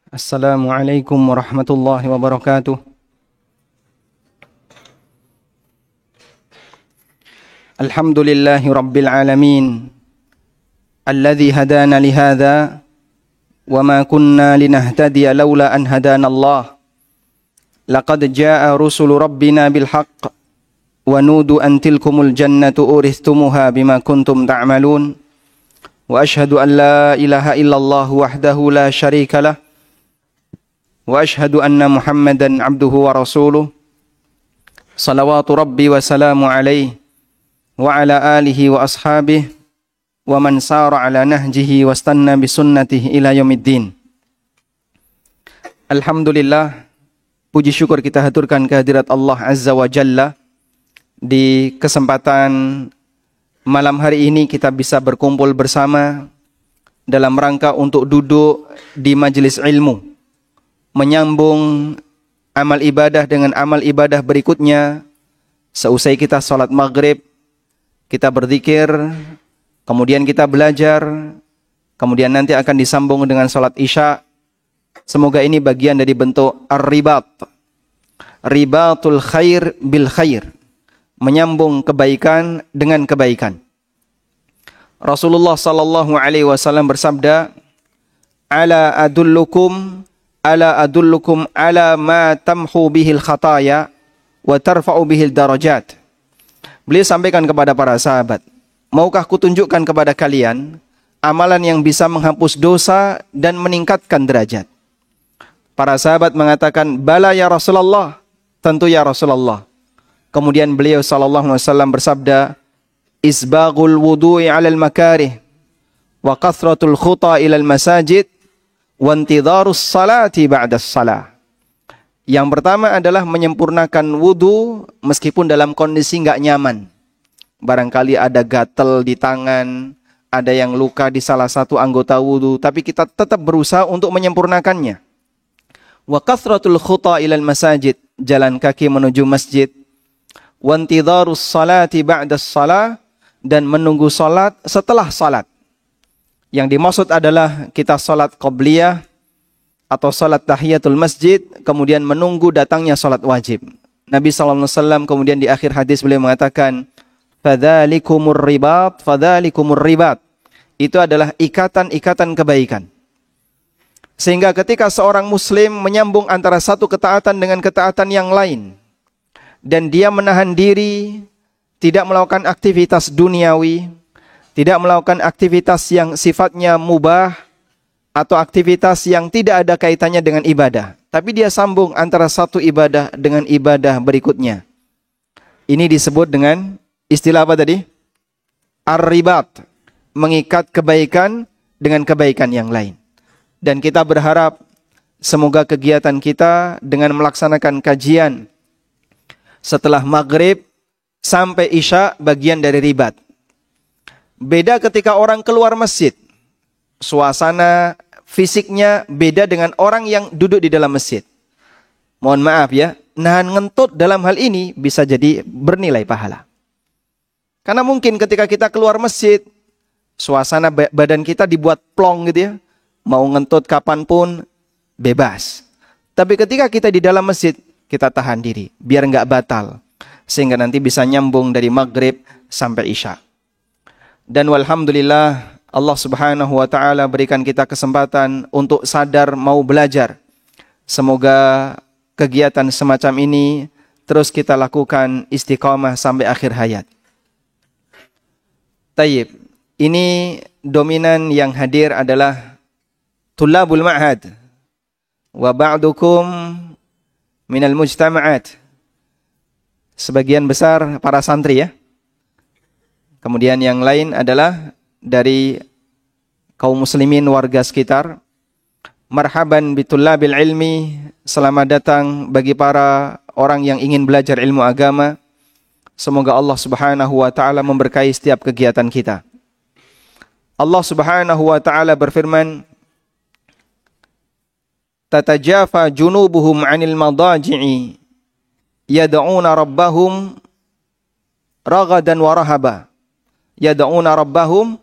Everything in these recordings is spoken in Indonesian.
Assalamualaikum warahmatullahi wabarakatuh. Alhamdulillahi rabbil alamin. Alladhi hadana lihadha wa ma kunna linahtadiya lawla an hadana Allah. Laqad jaa rusulu rabbina bil haqq wa nudu an tilkumul jannatu uristumuha bima kuntum ta'malun. Wa ashhadu an la ilaha illallah wahdahu la syarika lah. Wa ashhadu anna Muhammadan abduhu wa rasuluh. Salawatu rabbi wa salamu alaihi wa ala alihi wa ashabihi wa man sara ala nahjihi wa stanna bisunnatihi ila yaumiddin. Alhamdulillah, puji syukur kita haturkan kehadirat Allah Azza wa Jalla. Di kesempatan malam hari ini kita bisa berkumpul bersama dalam rangka untuk duduk di majelis ilmu, menyambung amal ibadah dengan amal ibadah berikutnya. Seusai kita sholat maghrib, kita berzikir, kemudian kita belajar, kemudian nanti akan disambung dengan sholat isya. Semoga ini bagian dari bentuk ar-ribat, ribatul khair bil khair, menyambung kebaikan dengan kebaikan. Rasulullah sallallahu alaihi wasallam bersabda, ala adullukum ala ma tamhu bihil khataya wa tarfa'u bihil darajat. Beliau sampaikan kepada para sahabat, maukah kutunjukkan kepada kalian amalan yang bisa menghapus dosa dan meningkatkan derajat? Para sahabat mengatakan, bala ya Rasulullah, tentu ya Rasulullah. Kemudian beliau sallallahu alaihi wasallam bersabda, isbaghul wudu'i 'alal makarih wa kathratul khuta ilal masajid wa intidharus salati ba'das salah. Yang pertama adalah menyempurnakan wudu meskipun dalam kondisi enggak nyaman. Barangkali ada gatal di tangan, ada yang luka di salah satu anggota wudu, tapi kita tetap berusaha untuk menyempurnakannya. Wa kathratul khuta ilal masajid, jalan kaki menuju masjid. Wa intidharus salati ba'das salah, dan menunggu salat setelah salat. Yang dimaksud adalah kita salat qabliyah atau salat tahiyatul masjid, kemudian menunggu datangnya salat wajib. Nabi sallallahu alaihi wasallam kemudian di akhir hadis beliau mengatakan, fadzalikumur ribat. Itu adalah ikatan-ikatan kebaikan. Sehingga ketika seorang muslim menyambung antara satu ketaatan dengan ketaatan yang lain, dan dia menahan diri, tidak melakukan aktivitas duniawi, tidak melakukan aktivitas yang sifatnya mubah, atau aktivitas yang tidak ada kaitannya dengan ibadah, tapi dia sambung antara satu ibadah dengan ibadah berikutnya. Ini disebut dengan istilah apa tadi? Ar-ribat, mengikat kebaikan dengan kebaikan yang lain. Dan kita berharap semoga kegiatan kita dengan melaksanakan kajian setelah maghrib sampai isya bagian dari ribat. Beda ketika orang keluar masjid, suasana fisiknya beda dengan orang yang duduk di dalam masjid. Mohon maaf ya, nahan ngentut dalam hal ini bisa jadi bernilai pahala. Karena mungkin ketika kita keluar masjid, suasana badan kita dibuat plong gitu ya, mau ngentut kapanpun bebas. Tapi ketika kita di dalam masjid, kita tahan diri biar nggak batal, sehingga nanti bisa nyambung dari maghrib sampai isya. Dan walhamdulillah, Allah subhanahu wa ta'ala berikan kita kesempatan untuk sadar mau belajar. Semoga kegiatan semacam ini terus kita lakukan istiqamah sampai akhir hayat. Tayyib, ini dominan yang hadir adalah tulabul ma'had wa ba'dukum minal mujtama'at. Sebagian besar para santri ya. Kemudian yang lain adalah dari kaum muslimin warga sekitar. Marhaban bitullabil ilmi, selamat datang bagi para orang yang ingin belajar ilmu agama. Semoga Allah subhanahu wa ta'ala memberkahi setiap kegiatan kita. Allah subhanahu wa ta'ala berfirman, tatajafa junubuhum 'anil madaji'i yad'una rabbahum raghadan wa rahaba. Yad'una rabbahum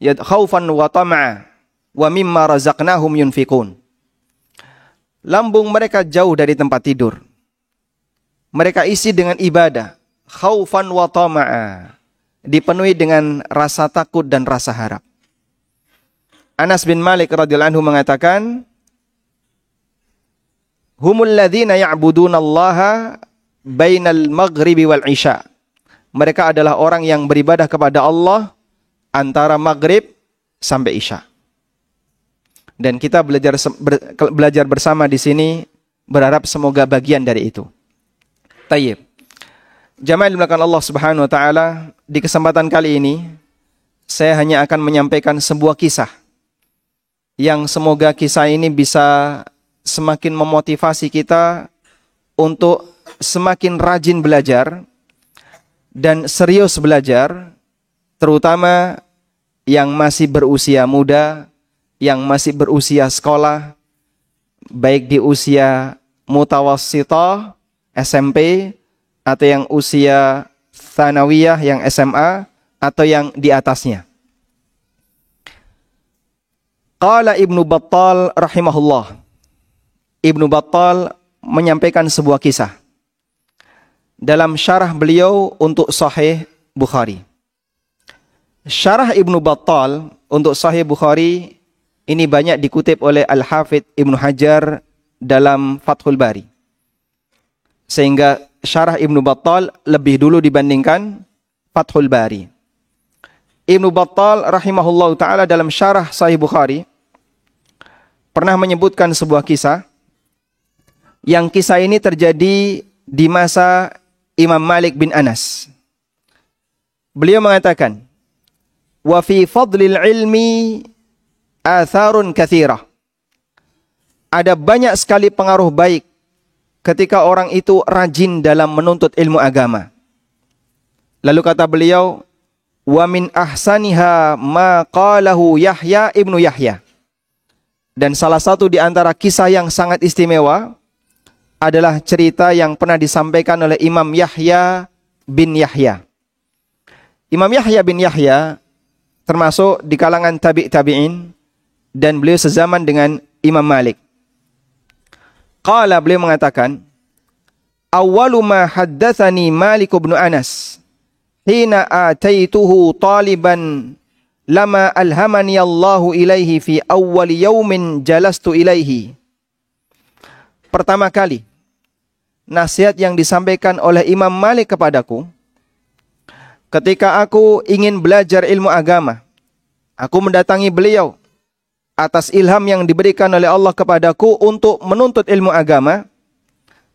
khaufan wa tama'a. wa mimma razaqnahum yunfiqun. Lambung mereka jauh dari tempat tidur. Mereka isi dengan ibadah, khaufan wa tama'a, dipenuhi dengan rasa takut dan rasa harap. Anas bin Malik radhiyallahu anhu mengatakan, humul ladzina ya'budunallaha bainal maghribi wal isya. Mereka adalah orang yang beribadah kepada Allah antara maghrib sampai isya. Dan kita belajar bersama di sini, berharap semoga bagian dari itu. Tayyib. Jamaah dimuliakan Allah Subhanahu wa taala, di kesempatan kali ini saya hanya akan menyampaikan sebuah kisah yang semoga kisah ini bisa semakin memotivasi kita untuk semakin rajin belajar dan serius belajar, terutama yang masih berusia muda, yang masih berusia sekolah, baik di usia mutawassithah, SMP, atau yang usia tsanawiyah, yang SMA, atau yang di atasnya. Qala Ibnu Battal rahimahullah. Ibnu Battal menyampaikan sebuah kisah dalam syarah beliau untuk Sahih Bukhari. Syarah Ibnu Battal untuk Sahih Bukhari ini banyak dikutip oleh Al-Hafidh Ibnu Hajar dalam Fathul Bari. Sehingga syarah Ibnu Battal lebih dulu dibandingkan Fathul Bari. Ibnu Battal rahimahullah ta'ala dalam syarah Sahih Bukhari pernah menyebutkan sebuah kisah, yang kisah ini terjadi di masa Imam Malik bin Anas. Beliau mengatakan, wa fi fadlil ilmi atharun katsirah. Ada banyak sekali pengaruh baik ketika orang itu rajin dalam menuntut ilmu agama. Lalu kata beliau, wa min ahsaniha ma qalahu Yahya ibnu Yahya. Dan salah satu di antara kisah yang sangat istimewa adalah cerita yang pernah disampaikan oleh Imam Yahya bin Yahya. Imam Yahya bin Yahya termasuk di kalangan tabi'in dan beliau sezaman dengan Imam Malik. Qala, beliau mengatakan, awwalu ma haddatsani Malik bin Anas hina ataituhu taliban lama alhamani Allahu ilaihi fi awwal yaumin jalastu ilaihi. Pertama kali nasihat yang disampaikan oleh Imam Malik kepadaku ketika aku ingin belajar ilmu agama. Aku mendatangi beliau atas ilham yang diberikan oleh Allah kepadaku untuk menuntut ilmu agama.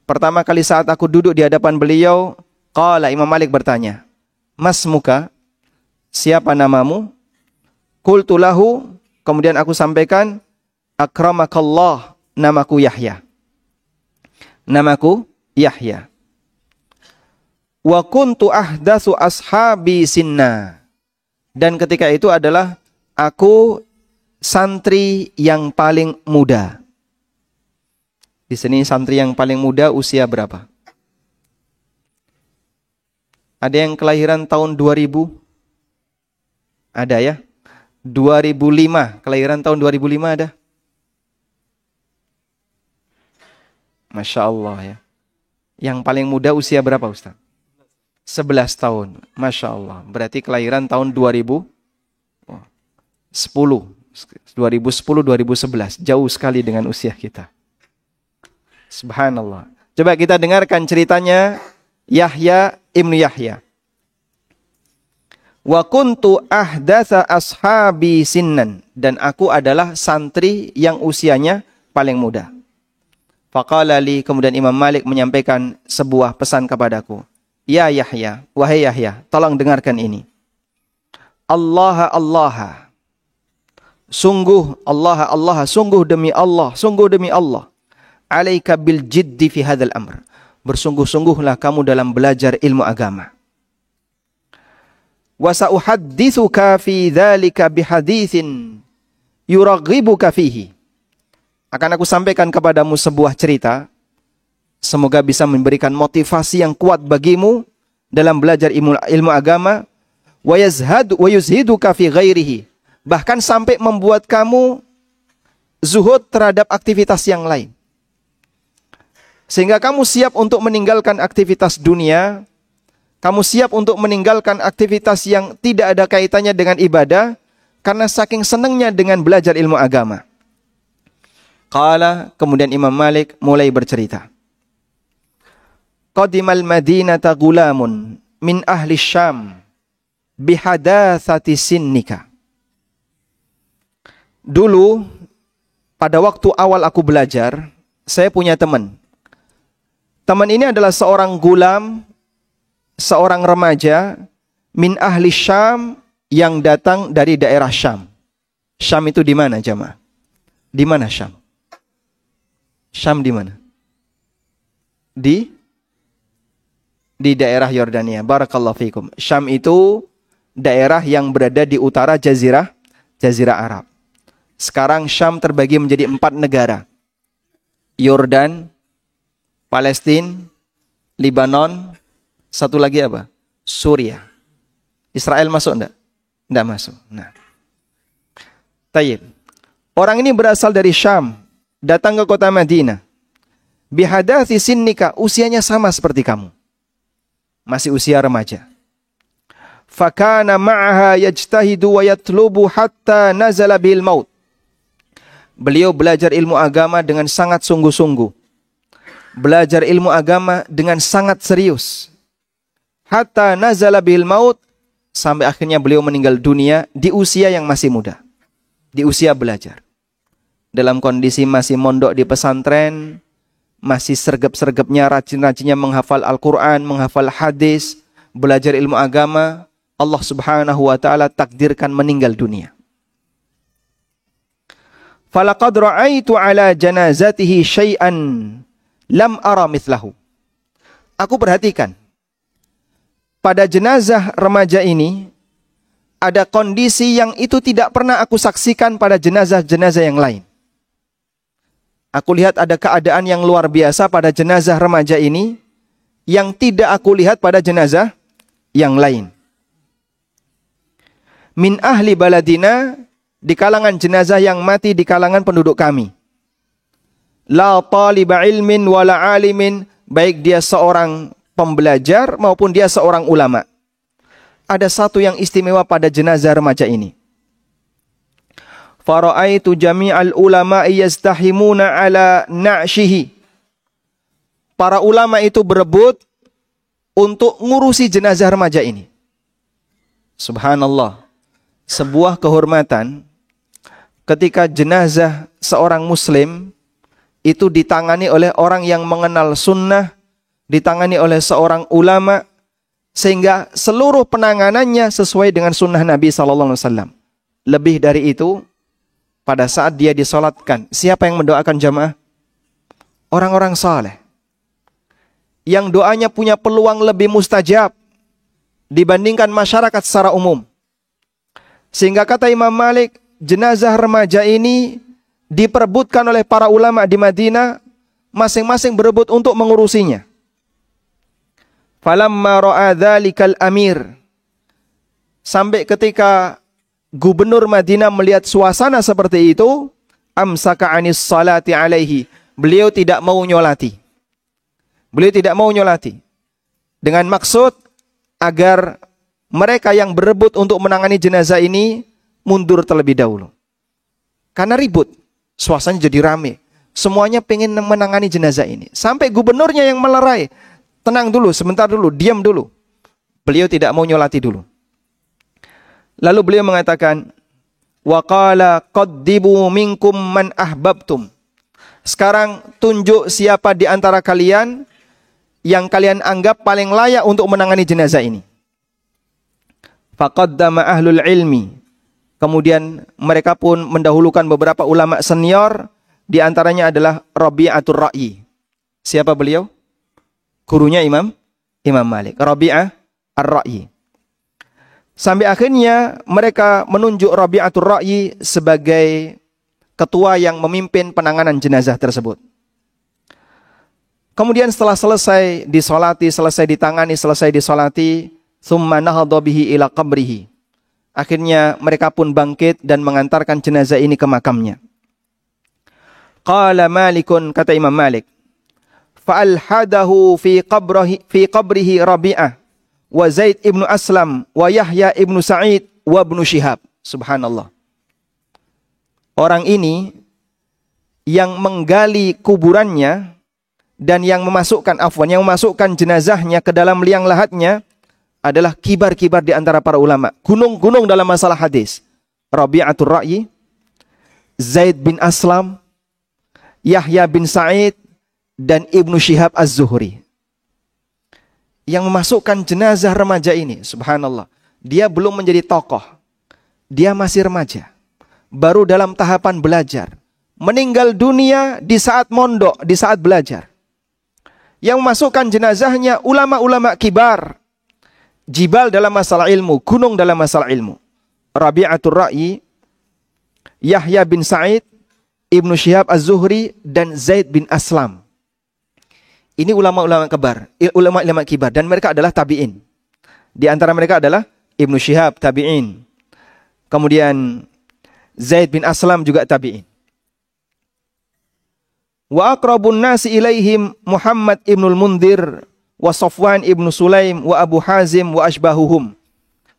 Pertama kali saat aku duduk di hadapan beliau, qala, Imam Malik bertanya, "Mas muka, siapa namamu?" Qultu lahu, kemudian aku sampaikan, "Akramakallah, namaku Yahya." Namaku Yahya. Wa kuntu ahdatsu ashabi sinna. Dan ketika itu adalah aku santri yang paling muda. Di sini santri yang paling muda usia berapa? Ada yang kelahiran tahun 2000? Ada ya? 2005, kelahiran tahun 2005 ada? Masya Allah ya. Yang paling muda usia berapa Ustaz? 11 tahun. Masya Allah. Berarti kelahiran tahun 2010. 2010-2011. Jauh sekali dengan usia kita. Subhanallah. Coba kita dengarkan ceritanya Yahya ibnu Yahya. Wa kuntu ahdatsa ashabi sinnan. Dan aku adalah santri yang usianya paling muda. Faqala li, kemudian Imam Malik menyampaikan sebuah pesan kepadaku. Ya Yahya, wahai Yahya, tolong dengarkan ini. Allah, sungguh Allah, sungguh demi Allah. Alaika bil jiddi fi hadzal amr. Bersungguh-sungguhlah kamu dalam belajar ilmu agama. Wa sa'uhadditsuka fi dzalika bihaditsin yuraghibuka fihi. Akan aku sampaikan kepadamu sebuah cerita, semoga bisa memberikan motivasi yang kuat bagimu dalam belajar ilmu agama. Wa yuzhiduka fi ghairihi, Bahkan sampai membuat kamu zuhud terhadap aktivitas yang lain. Sehingga kamu siap untuk meninggalkan aktivitas dunia, kamu siap untuk meninggalkan aktivitas yang tidak ada kaitannya dengan ibadah, karena saking senangnya dengan belajar ilmu agama. Qala, kemudian Imam Malik mulai bercerita. Qadimal madinata gulamun min ahli Syam bihadatsati sinnika. Dulu, pada waktu awal aku belajar, saya punya teman. Teman ini adalah seorang gulam, seorang remaja, min ahli Syam, yang datang dari daerah Syam. Syam itu di mana, jamaah? Di mana Syam? Syam di mana? Di daerah Yordania. Barakallahu fikum. Syam itu daerah yang berada di utara Jazirah Arab. Sekarang Syam terbagi menjadi 4 negara. Yordan, Palestina, Lebanon, satu lagi apa? Suriah. Israel masuk enggak? Enggak masuk. Nah. Tayyib. Orang ini berasal dari Syam, datang ke kota Madinah. Bihadathi sinnika, usianya sama seperti kamu. Masih usia remaja. Fakana ma'aha yajtahidu wa yatlubu hatta nazala bil maut. Beliau belajar ilmu agama dengan sangat sungguh-sungguh. Belajar ilmu agama dengan sangat serius. Hatta nazala bil maut, sampai akhirnya beliau meninggal dunia di usia yang masih muda. Di usia belajar. Dalam kondisi masih mondok di pesantren, masih sergap-sergapnya, rajin-rajinnya menghafal Al-Quran, menghafal hadis, belajar ilmu agama, Allah subhanahu wa ta'ala takdirkan meninggal dunia. Falaqad ra'aitu ala janazatihi syai'an lam ara mithlahu. Aku perhatikan, pada jenazah remaja ini, ada kondisi yang itu tidak pernah aku saksikan pada jenazah-jenazah yang lain. Aku lihat ada keadaan yang luar biasa pada jenazah remaja ini, yang tidak aku lihat pada jenazah yang lain. Min ahli baladina, di kalangan jenazah yang mati di kalangan penduduk kami. La taliba ilmin wala alimin, baik dia seorang pembelajar maupun dia seorang ulama. Ada satu yang istimewa pada jenazah remaja ini. Fara'aitu jami'al ulama yastahimuna ala na'shihi. Para ulama itu berebut untuk ngurusi jenazah remaja ini. Subhanallah. Sebuah kehormatan ketika jenazah seorang muslim itu ditangani oleh orang yang mengenal sunnah, ditangani oleh seorang ulama, sehingga seluruh penanganannya sesuai dengan sunnah Nabi SAW. Lebih dari itu, pada saat dia disolatkan, siapa yang mendoakan jamaah? Orang-orang saleh, yang doanya punya peluang lebih mustajab dibandingkan masyarakat secara umum. Sehingga kata Imam Malik, jenazah remaja ini diperebutkan oleh para ulama di Madinah, masing-masing berebut untuk mengurusinya. Falamma ra'a dzalikal amir, sampai ketika gubernur Madinah melihat suasana seperti itu, amsaka anis salati alaihi, beliau tidak mau nyolati. Beliau tidak mau nyolati. Dengan maksud agar mereka yang berebut untuk menangani jenazah ini mundur terlebih dahulu. Karena ribut, suasananya jadi rame. Semuanya pengen menangani jenazah ini. Sampai gubernurnya yang melerai, tenang dulu, sebentar dulu, diam dulu. Beliau tidak mau nyolati dulu. Lalu beliau mengatakan, wa qala qaddibu minkum man ahbabtum. Sekarang tunjuk siapa di antara kalian yang kalian anggap paling layak untuk menangani jenazah ini. Faqaddama ahlul ilmi. Kemudian mereka pun mendahulukan beberapa ulama senior, di antaranya adalah Rabi'atul Ra'yi. Siapa beliau? Gurunya Imam Malik, Rabi'ah Ar-Ra'yi. Sampai akhirnya mereka menunjuk Rabi'atul Ra'yi sebagai ketua yang memimpin penanganan jenazah tersebut. Kemudian setelah selesai disolati, selesai ditangani, selesai disolati, thumma nahadha bihi ila qabrihi. Akhirnya mereka pun bangkit dan mengantarkan jenazah ini ke makamnya. Qala Malikun, kata Imam Malik, fa'alhadahu fi qabrihi Rabi'ah wa Zaid ibnu Aslam wa Yahya ibnu Sa'id wa ibnu Shihab. Subhanallah. Orang ini yang menggali kuburannya dan yang memasukkan jenazahnya ke dalam liang lahatnya adalah kibar-kibar di antara para ulama, gunung-gunung dalam masalah hadis. Rabi'atul Ra'yi, Zaid bin Aslam, Yahya bin Sa'id, dan Ibnu Shihab Az-Zuhri. Yang memasukkan jenazah remaja ini, subhanallah. Dia belum menjadi tokoh. Dia masih remaja. Baru dalam tahapan belajar. Meninggal dunia di saat mondok, di saat belajar. Yang memasukkan jenazahnya ulama-ulama kibar. Jibal dalam masalah ilmu, gunung dalam masalah ilmu. Rabi'atul Ra'yi, Yahya bin Sa'id, Ibnu Shihab Az-Zuhri, dan Zaid bin Aslam. Ini ulama-ulama kibar, dan mereka adalah tabi'in. Di antara mereka adalah Ibnu Shihab, tabi'in. Kemudian Zaid bin Aslam juga tabi'in. Wa aqrabun nasi ilaihim Muhammad ibnul Mundhir wa Safwan ibnu Sulaim wa Abu Hazim wa ashbahuhum.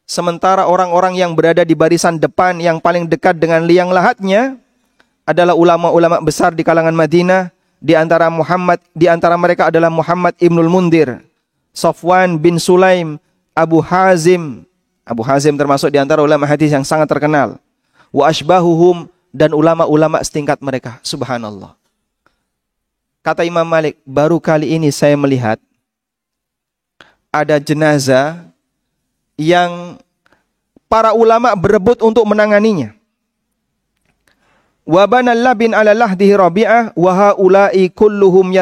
Sementara orang-orang yang berada di barisan depan yang paling dekat dengan liang lahatnya adalah ulama-ulama besar di kalangan Madinah. Di antara mereka adalah Muhammad ibnul Mundhir, Safwan bin Sulaim, Abu Hazim. Abu Hazim termasuk di antara ulama hadis yang sangat terkenal. Wa ashbahuhum, dan ulama-ulama setingkat mereka. Subhanallah. Kata Imam Malik, baru kali ini saya melihat ada jenazah yang para ulama berebut untuk menanganinya. Wa banal labin ala lahdihi Rabi'ah wa haula'i kulluhum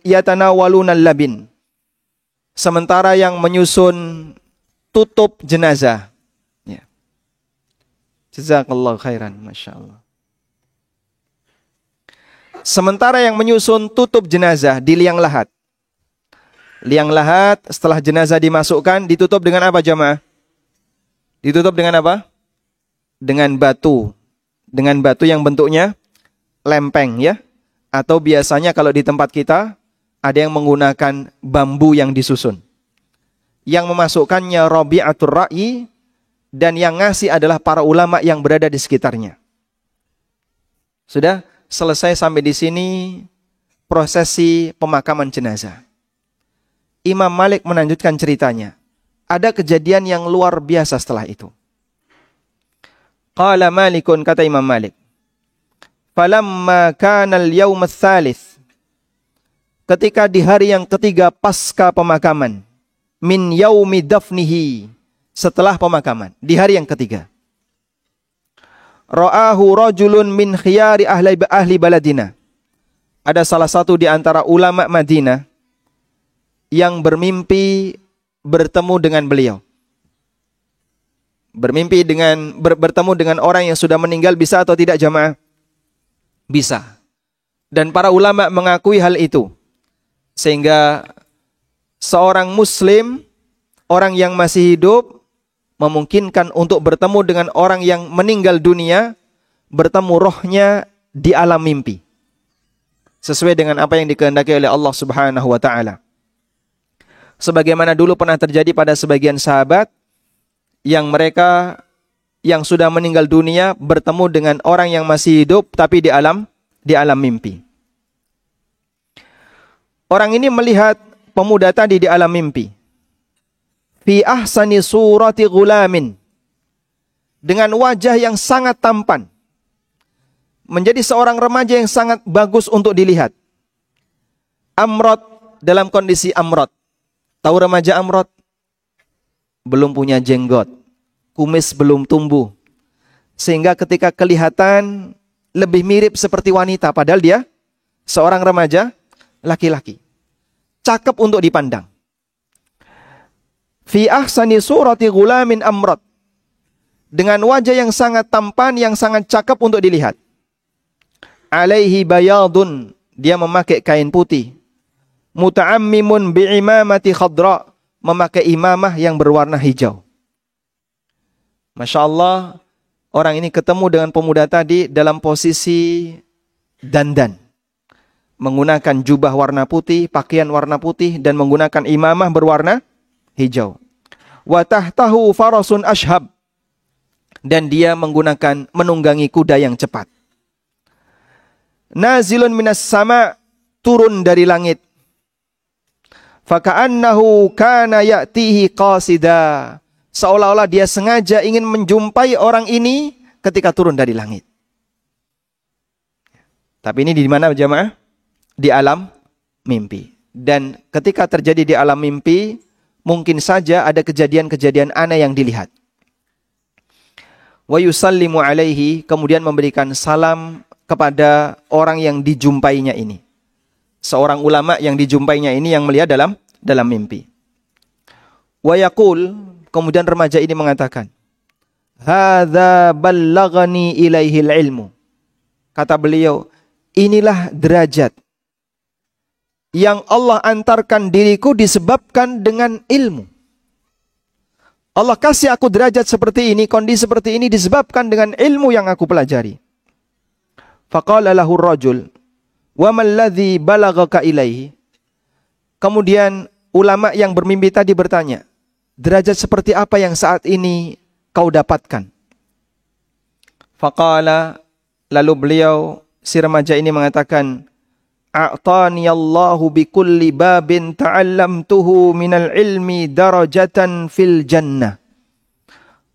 yatanawaluna labin. Sementara yang menyusun tutup jenazah. Ya. Jazakallahu khairan, masyaallah. Sementara yang menyusun tutup jenazah di liang lahat. Liang lahat setelah jenazah dimasukkan ditutup dengan apa jamaah? Ditutup dengan apa? Dengan batu. Dengan batu yang bentuknya lempeng ya. Atau biasanya kalau di tempat kita ada yang menggunakan bambu yang disusun. Yang memasukkannya Rabi'atul Ra'yi, dan yang ngasih adalah para ulama yang berada di sekitarnya. Sudah selesai sampai di sini prosesi pemakaman jenazah. Imam Malik melanjutkan ceritanya. Ada kejadian yang luar biasa setelah itu. Qala Malikun, kata Imam Malik, falamma kana al-yawm ats-tsalits, ketika di hari yang ketiga pasca pemakaman, min yaumi dafnihi, setelah pemakaman, di hari yang ketiga, ra'ahu rajulun min khiyari ahli baladina, ada salah satu di antara ulama Madinah yang bermimpi bertemu dengan beliau. Bertemu dengan orang yang sudah meninggal, bisa atau tidak jamaah? Bisa. Dan para ulama mengakui hal itu. Sehingga seorang muslim, orang yang masih hidup, memungkinkan untuk bertemu dengan orang yang meninggal dunia, bertemu rohnya di alam mimpi. Sesuai dengan apa yang dikehendaki oleh Allah Subhanahu wa taala. Sebagaimana dulu pernah terjadi pada sebagian sahabat, yang mereka yang sudah meninggal dunia bertemu dengan orang yang masih hidup tapi di alam mimpi. Orang ini melihat pemuda tadi di alam mimpi. Fi ahsani surati ghulamin, dengan wajah yang sangat tampan. Menjadi seorang remaja yang sangat bagus untuk dilihat. Amrot, dalam kondisi amrot. Tahu remaja amrot? Belum punya jenggot, kumis belum tumbuh, sehingga ketika kelihatan lebih mirip seperti wanita, padahal dia seorang remaja laki-laki, cakep untuk dipandang. Fi ahsani surati ghulamin amrad, dengan wajah yang sangat tampan, yang sangat cakep untuk dilihat. Alaihi bayadun, dia memakai kain putih. Muta'ammimun bi'imamati khadra, memakai imamah yang berwarna hijau. Masya Allah, orang ini ketemu dengan pemuda tadi dalam posisi dandan. Menggunakan jubah warna putih, pakaian warna putih, dan menggunakan imamah berwarna hijau. Wa tahtahu farasun ashab. Dan dia menunggangi kuda yang cepat. Nazilun minas sama, turun dari langit. Faka'annahu kana ya'tihi qasida. Seolah-olah dia sengaja ingin menjumpai orang ini ketika turun dari langit. Tapi ini di mana jamaah? Di alam mimpi. Dan ketika terjadi di alam mimpi, mungkin saja ada kejadian-kejadian aneh yang dilihat. Wa yusallimu alaihi, kemudian memberikan salam kepada orang yang dijumpainya ini. Seorang ulama yang dijumpainya ini yang melihat dalam mimpi. Wa yaqul, kemudian remaja ini mengatakan, hadza ballaghani ilaihil ilmu. Kata beliau, inilah derajat yang Allah antarkan diriku disebabkan dengan ilmu. Allah kasih aku derajat seperti ini, kondisi seperti ini disebabkan dengan ilmu yang aku pelajari. Faqala lahu ar-rajul, wa mal ladzi balaghaka ilaihi. Kemudian ulama yang bermimpi tadi bertanya, derajat seperti apa yang saat ini kau dapatkan? Faqala, lalu beliau, si remaja ini mengatakan, a'tani Allahu bi kulli babin ta'allamtuhu minal ilmi darajatan fil jannah.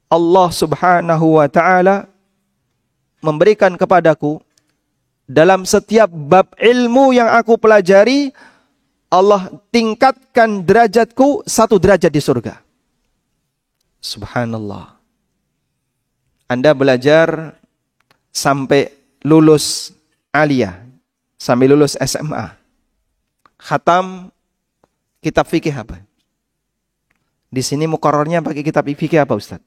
Allah Subhanahu wa taala memberikan kepadaku dalam setiap bab ilmu yang aku pelajari, Allah tingkatkan derajatku 1 derajat di surga. Subhanallah. Anda belajar sampai lulus aliyah, sampai lulus SMA. Khatam kitab fikih apa? Di sini muqarrarnya pakai kitab fikih apa, Ustaz?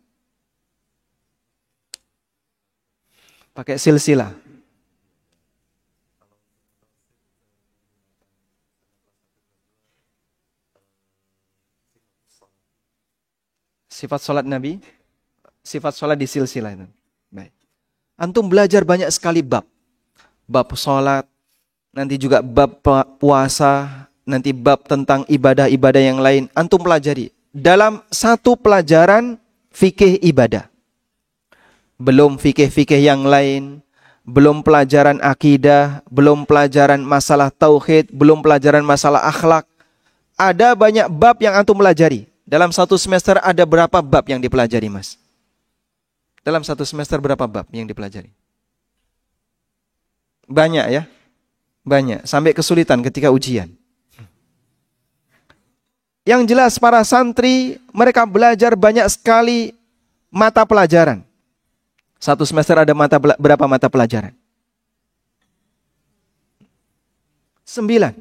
Pakai silsilah. Sifat salat Nabi, sifat salat di silsilah itu. Baik. Antum belajar banyak sekali bab. Bab salat, nanti juga bab puasa, nanti bab tentang ibadah-ibadah yang lain. Antum pelajari dalam 1 pelajaran fikih ibadah. Belum fikih-fikih yang lain, belum pelajaran akidah, belum pelajaran masalah tauhid, belum pelajaran masalah akhlak. Ada banyak bab yang antum pelajari. Dalam 1 semester ada berapa bab yang dipelajari, Mas? Dalam 1 semester berapa bab yang dipelajari? Banyak ya? Banyak, sampai kesulitan ketika ujian. Yang jelas para santri, mereka belajar banyak sekali mata pelajaran. 1 semester ada berapa mata pelajaran? 9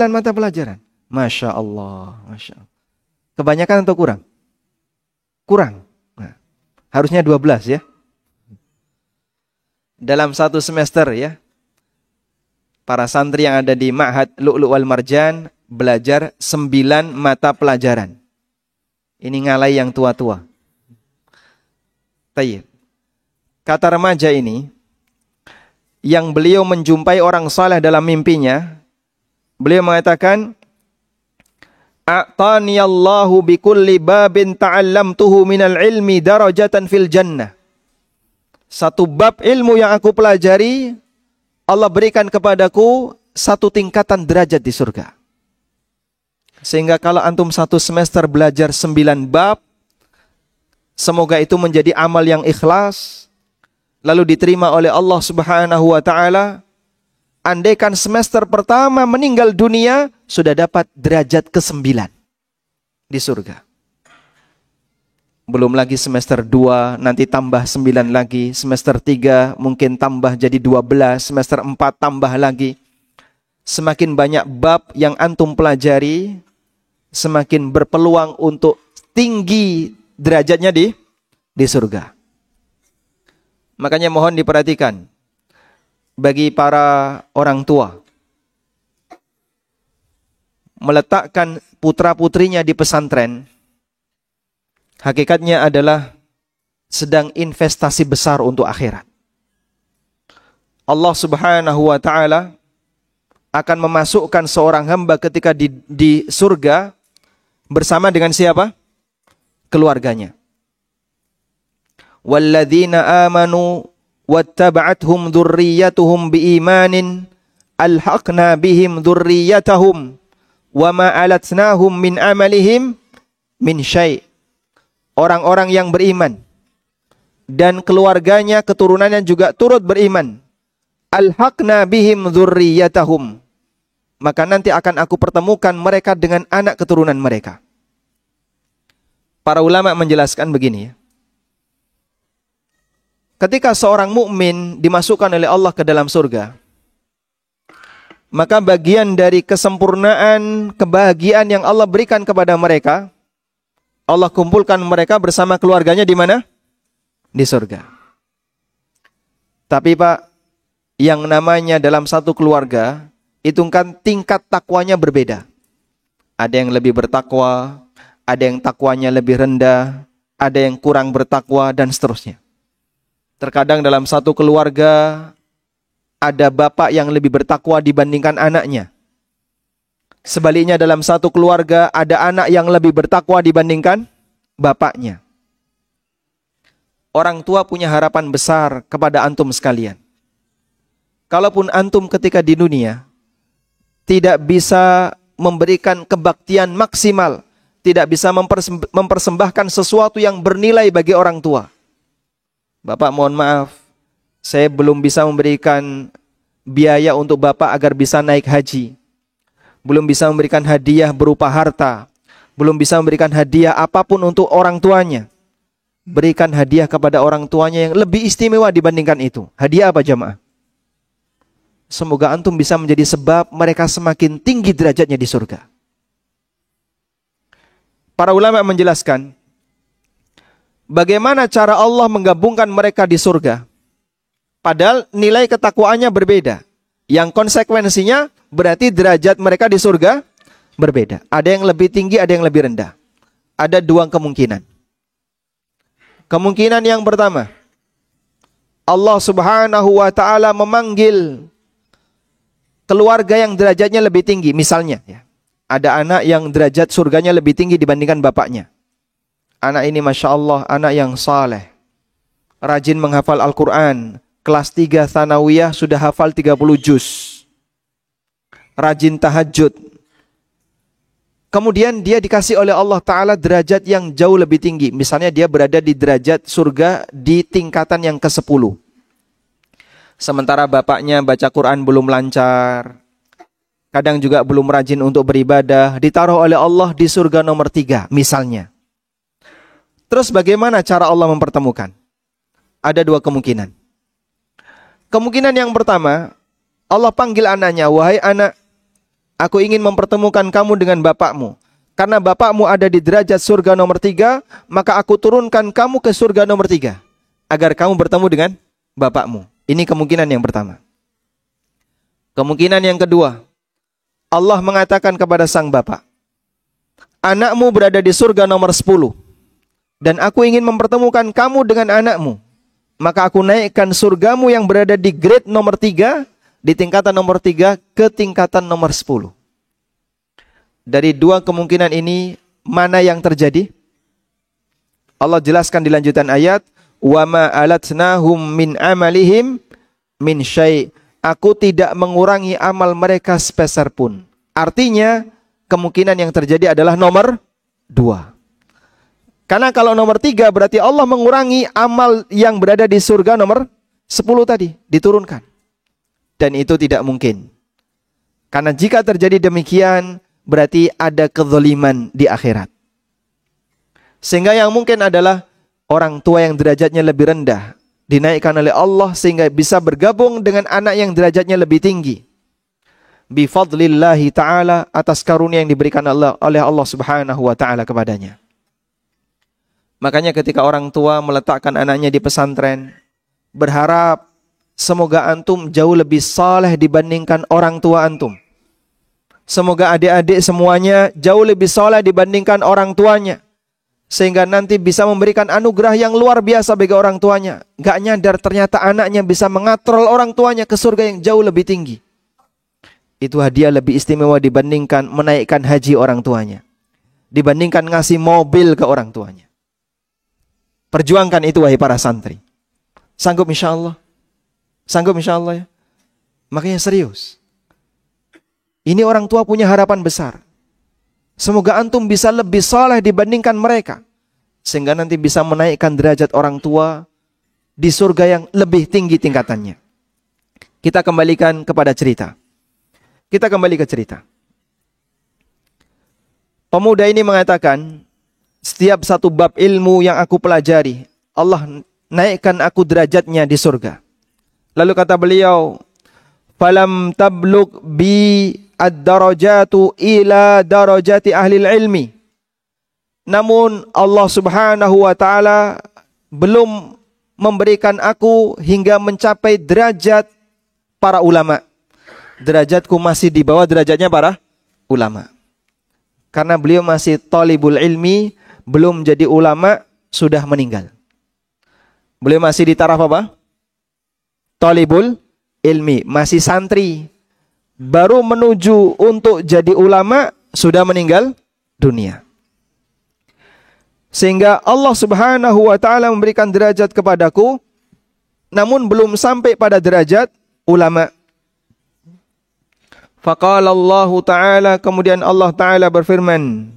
mata pelajaran. Masya Allah, Masya Allah. Kebanyakan atau kurang? Kurang. Nah, harusnya 12 ya. Dalam 1 semester ya. Para santri yang ada di Ma'had Lu'lu' wal Marjan belajar 9 mata pelajaran. Ini ngalai yang tua-tua. Tayyib. Kata remaja ini, yang beliau menjumpai orang saleh dalam mimpinya, beliau mengatakan, a'tani Allahu bi kulli babin ta'allamtuhu minal ilmi darajatan fil jannah. 1 bab ilmu yang aku pelajari, Allah berikan kepadaku 1 tingkatan derajat di surga. Sehingga kalau antum 1 semester belajar 9 bab, semoga itu menjadi amal yang ikhlas, lalu diterima oleh Allah Subhanahu wa taala. Andaikan semester pertama meninggal dunia, sudah dapat derajat ke-9 di surga. Belum lagi semester 2, nanti tambah 9 lagi. Semester 3 mungkin tambah jadi 12. Semester 4 tambah lagi. Semakin banyak bab yang antum pelajari, semakin berpeluang untuk tinggi derajatnya di surga. Makanya mohon diperhatikan. Bagi para orang tua, meletakkan putra-putrinya di pesantren, hakikatnya adalah sedang investasi besar untuk akhirat. Allah Subhanahu wa taala akan memasukkan seorang hamba ketika di surga bersama dengan siapa? Keluarganya. Walladzina amanu wattaba'athum dzurriyyatuhum biimanin alhaqna bihim dzurriyyatahum wama alatnahum min amalihim min syai'. Orang-orang yang beriman dan keluarganya, keturunannya juga turut beriman. Alhaqna bihim dzurriyyatahum. Maka nanti akan aku pertemukan mereka dengan anak keturunan mereka. Para ulama menjelaskan begini ya. Ketika seorang mukmin dimasukkan oleh Allah ke dalam surga, maka bagian dari kesempurnaan kebahagiaan yang Allah berikan kepada mereka, Allah kumpulkan mereka bersama keluarganya di mana? Di surga. Tapi Pak, yang namanya dalam satu keluarga, itu kan tingkat takwanya berbeda. Ada yang lebih bertakwa, ada yang takwanya lebih rendah, ada yang kurang bertakwa, dan seterusnya. Terkadang dalam satu keluarga, ada bapak yang lebih bertakwa dibandingkan anaknya. Sebaliknya dalam satu keluarga, ada anak yang lebih bertakwa dibandingkan bapaknya. Orang tua punya harapan besar kepada antum sekalian. Kalaupun antum ketika di dunia tidak bisa memberikan kebaktian maksimal, tidak bisa mempersembahkan sesuatu yang bernilai bagi orang tua. Bapak mohon maaf, saya belum bisa memberikan biaya untuk bapak agar bisa naik haji. Belum bisa memberikan hadiah berupa harta. Belum bisa memberikan hadiah apapun untuk orang tuanya. Berikan hadiah kepada orang tuanya yang lebih istimewa dibandingkan itu. Hadiah apa jamaah? Semoga antum bisa menjadi sebab mereka semakin tinggi derajatnya di surga. Para ulama menjelaskan bagaimana cara Allah menggabungkan mereka di surga. Padahal nilai ketakwaannya berbeda. Yang konsekuensinya berarti derajat mereka di surga berbeda. Ada yang lebih tinggi, ada yang lebih rendah. Ada dua kemungkinan. Kemungkinan yang pertama, Allah Subhanahu wa taala memanggil keluarga yang derajatnya lebih tinggi. Misalnya ya, ada anak yang derajat surganya lebih tinggi dibandingkan bapaknya. Anak ini Masya Allah, anak yang saleh, rajin menghafal Al-Quran, kelas 3 Tsanawiyah sudah hafal 30 juz, rajin tahajud. Kemudian dia dikasih oleh Allah Ta'ala derajat yang jauh lebih tinggi. Misalnya dia berada di derajat surga di tingkatan yang ke-10. Sementara bapaknya baca Quran belum lancar, kadang juga belum rajin untuk beribadah, ditaruh oleh Allah di surga nomor 3 misalnya. Terus bagaimana cara Allah mempertemukan? Ada dua kemungkinan. Kemungkinan yang pertama, Allah panggil anaknya, wahai anak, aku ingin mempertemukan kamu dengan bapakmu. Karena bapakmu ada di derajat surga nomor 3, maka aku turunkan kamu ke surga nomor 3. Agar kamu bertemu dengan bapakmu. Ini kemungkinan yang pertama. Kemungkinan yang kedua, Allah mengatakan kepada sang bapak, anakmu berada di surga nomor 10. Dan aku ingin mempertemukan kamu dengan anakmu. Maka aku naikkan surgamu yang berada di grade nomor 3, di tingkatan nomor 3 ke tingkatan nomor 10. Dari dua kemungkinan ini, mana yang terjadi? Allah jelaskan di lanjutan ayat, وَمَا أَلَتْنَاهُمْ مِنْ عَمَلِهِمْ مِنْ شَيْءٍ. Aku tidak mengurangi amal mereka sepeser pun. Artinya, kemungkinan yang terjadi adalah nomor 2. Karena kalau nomor 3 berarti Allah mengurangi amal yang berada di surga nomor 10 tadi, diturunkan. Dan itu tidak mungkin. Karena jika terjadi demikian, berarti ada kezaliman di akhirat. Sehingga yang mungkin adalah orang tua yang derajatnya lebih rendah dinaikkan oleh Allah sehingga bisa bergabung dengan anak yang derajatnya lebih tinggi. Bifadlillahi ta'ala, atas karunia yang diberikan oleh Allah Subhanahu wa ta'ala kepadanya. Makanya ketika orang tua meletakkan anaknya di pesantren, berharap semoga antum jauh lebih saleh dibandingkan orang tua antum. Semoga adik-adik semuanya jauh lebih saleh dibandingkan orang tuanya. sehingga nanti bisa memberikan anugerah yang luar biasa bagi orang tuanya. Gak nyadar ternyata anaknya bisa mengatrol orang tuanya ke surga yang jauh lebih tinggi. Itu hadiah lebih istimewa dibandingkan menaikkan haji orang tuanya, dibandingkan ngasih mobil ke orang tuanya. Perjuangkan itu wahai para santri. Sanggup insya Allah? Sanggup insya Allah ya? Makanya serius. Ini orang tua punya harapan besar. Semoga antum bisa lebih saleh dibandingkan mereka, sehingga nanti bisa menaikkan derajat orang tua di surga yang lebih tinggi tingkatannya. Kita kembalikan kepada cerita. Kita kembali ke cerita. Pemuda ini mengatakan, setiap satu bab ilmu yang aku pelajari, Allah naikkan aku derajatnya di surga. Lalu kata beliau, falam tablug bi ad-darajatu ila darajati ahli ilmi. Namun Allah Subhanahu wa taala belum memberikan aku hingga mencapai derajat para ulama. Derajatku masih di bawah derajatnya para ulama. Karena beliau masih talibul ilmi, belum jadi ulama, sudah meninggal. Beliau masih di taraf apa? Talibul ilmi, masih santri. Baru menuju untuk jadi ulama, sudah meninggal dunia. Sehingga Allah Subhanahu wa taala memberikan derajat kepadaku, namun belum sampai pada derajat ulama. Faqala Allah taala, kemudian Allah taala berfirman,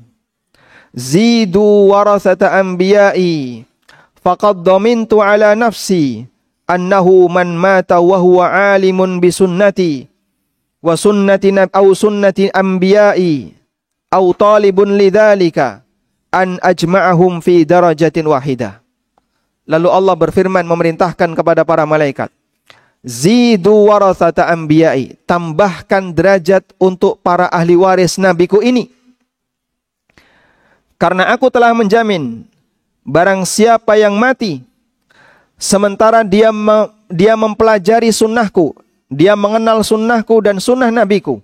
zidu warathata anbiya'i faqad dhamintu ala nafsi annahu man mata wa huwa alimun bi sunnati wa sunnati au sunnati anbiya'i au talibun lidzalika an ajma'ahum fi darajatin wahidah. Lalu Allah berfirman memerintahkan kepada para malaikat, zidu warathata anbiya'i, tambahkan derajat untuk para ahli waris nabiku ini. Karena aku telah menjamin barang siapa yang mati sementara dia mempelajari sunnahku, dia mengenal sunnahku dan sunnah nabiku,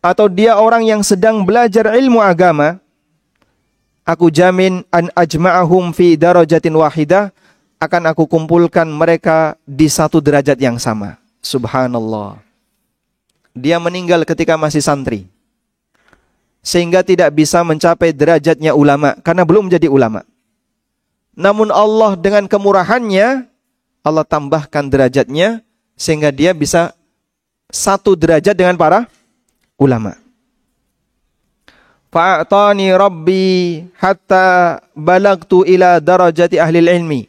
atau dia orang yang sedang belajar ilmu agama, aku jamin an ajma'ahum fi darajatin wahidah, akan aku kumpulkan mereka di satu derajat yang sama. Subhanallah. Dia meninggal ketika masih santri, sehingga tidak bisa mencapai derajatnya ulama karena belum jadi ulama. Namun Allah dengan kemurahannya, Allah tambahkan derajatnya sehingga dia bisa satu derajat dengan para ulama. Fa'atani Rabbi hatta balagtu ila darajati ahli ilmi.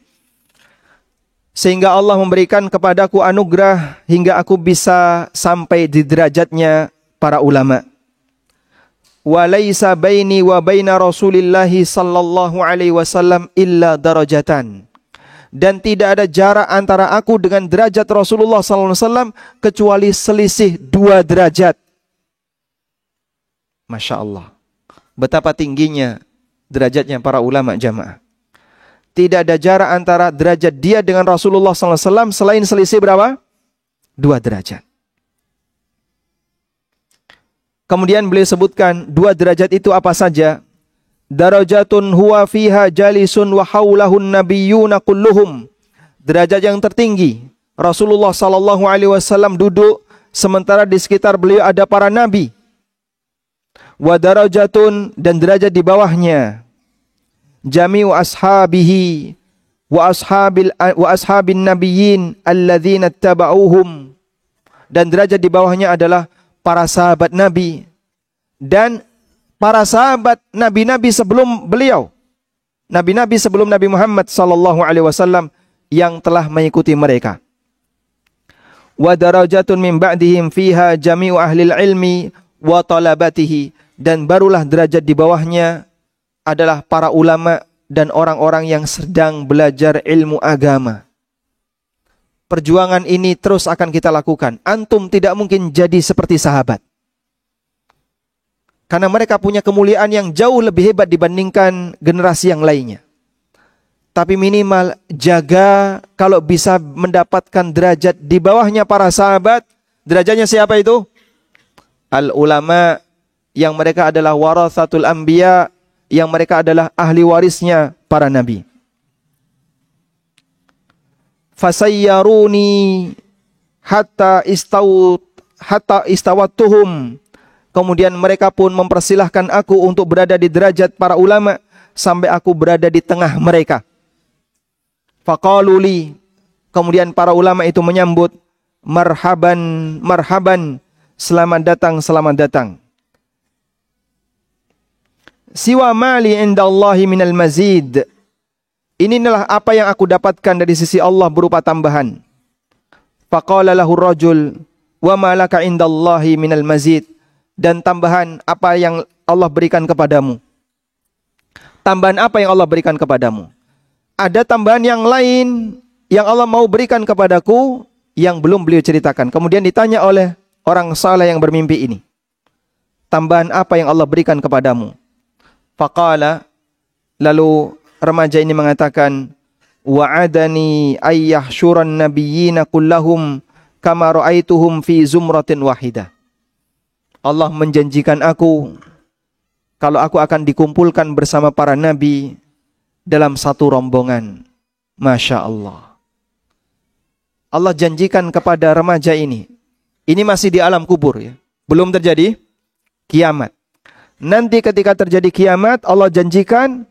Sehingga Allah memberikan kepadaku anugerah hingga aku bisa sampai di derajatnya para ulama. Wa laisa baini wa baina Rasulillah sallallahu alaihi wasallam illa darajatan. Dan tidak ada jarak antara aku dengan derajat Rasulullah sallallahu alaihi wasallam kecuali selisih 2 derajat. Masya Allah. Betapa tingginya derajatnya para ulama jamaah. Tidak ada jarak antara derajat dia dengan Rasulullah sallallahu alaihi wasallam selain selisih berapa? 2 derajat. Kemudian beliau sebutkan 2 derajat itu apa saja? Darajatun huwa fiha jalisun wa haulahun nabiyyuna kulluhum. Derajat yang tertinggi, Rasulullah sallallahu alaihi wasallam duduk sementara di sekitar beliau ada para nabi. Wa darajatun, dan derajat di bawahnya, jami'u ashabihi wa ashabin nabiyyin alladzina tabauhum, dan derajat di bawahnya adalah para sahabat Nabi dan para sahabat nabi-nabi sebelum beliau, nabi-nabi sebelum Nabi Muhammad sallallahu alaihi wasallam yang telah mengikuti mereka. Wa darajatun min ba'dihim fiha jami'u ahlil ilmi wa talabatihi, dan barulah derajat di bawahnya adalah para ulama dan orang-orang yang sedang belajar ilmu agama. Perjuangan ini terus akan kita lakukan. Antum tidak mungkin jadi seperti sahabat, karena mereka punya kemuliaan yang jauh lebih hebat dibandingkan generasi yang lainnya. Tapi minimal jaga kalau bisa mendapatkan derajat di bawahnya para sahabat. Derajatnya siapa itu? Al-ulama, yang mereka adalah warathatul anbiya, yang mereka adalah ahli warisnya para nabi. Fasayyaruni hatta istawattuhum. Kemudian mereka pun mempersilahkan aku untuk berada di derajat para ulama sampai aku berada di tengah mereka. Faqaluli, kemudian para ulama itu menyambut, marhaban, marhaban, selamat datang, selamat datang. Siwa mali indallahi minal mazid. Inilah apa yang aku dapatkan dari sisi Allah berupa tambahan. Faqala lahu rajul, wa ma laka indallahi minal mazid. Dan tambahan apa yang Allah berikan kepadamu. Tambahan apa yang Allah berikan kepadamu? Ada tambahan yang lain yang Allah mau berikan kepadaku yang belum beliau ceritakan. Kemudian ditanya oleh orang saleh yang bermimpi ini, tambahan apa yang Allah berikan kepadamu? Faqala, lalu remaja ini mengatakan, wa'adani ayyahsyuran nabiyyina kullahum kama ra'aituhum fi zumratin wahidah. Allah menjanjikan aku kalau aku akan dikumpulkan bersama para nabi dalam satu rombongan. Masya Allah. Allah janjikan kepada remaja ini. Ini masih di alam kubur ya. Belum terjadi kiamat. Nanti ketika terjadi kiamat, Allah janjikan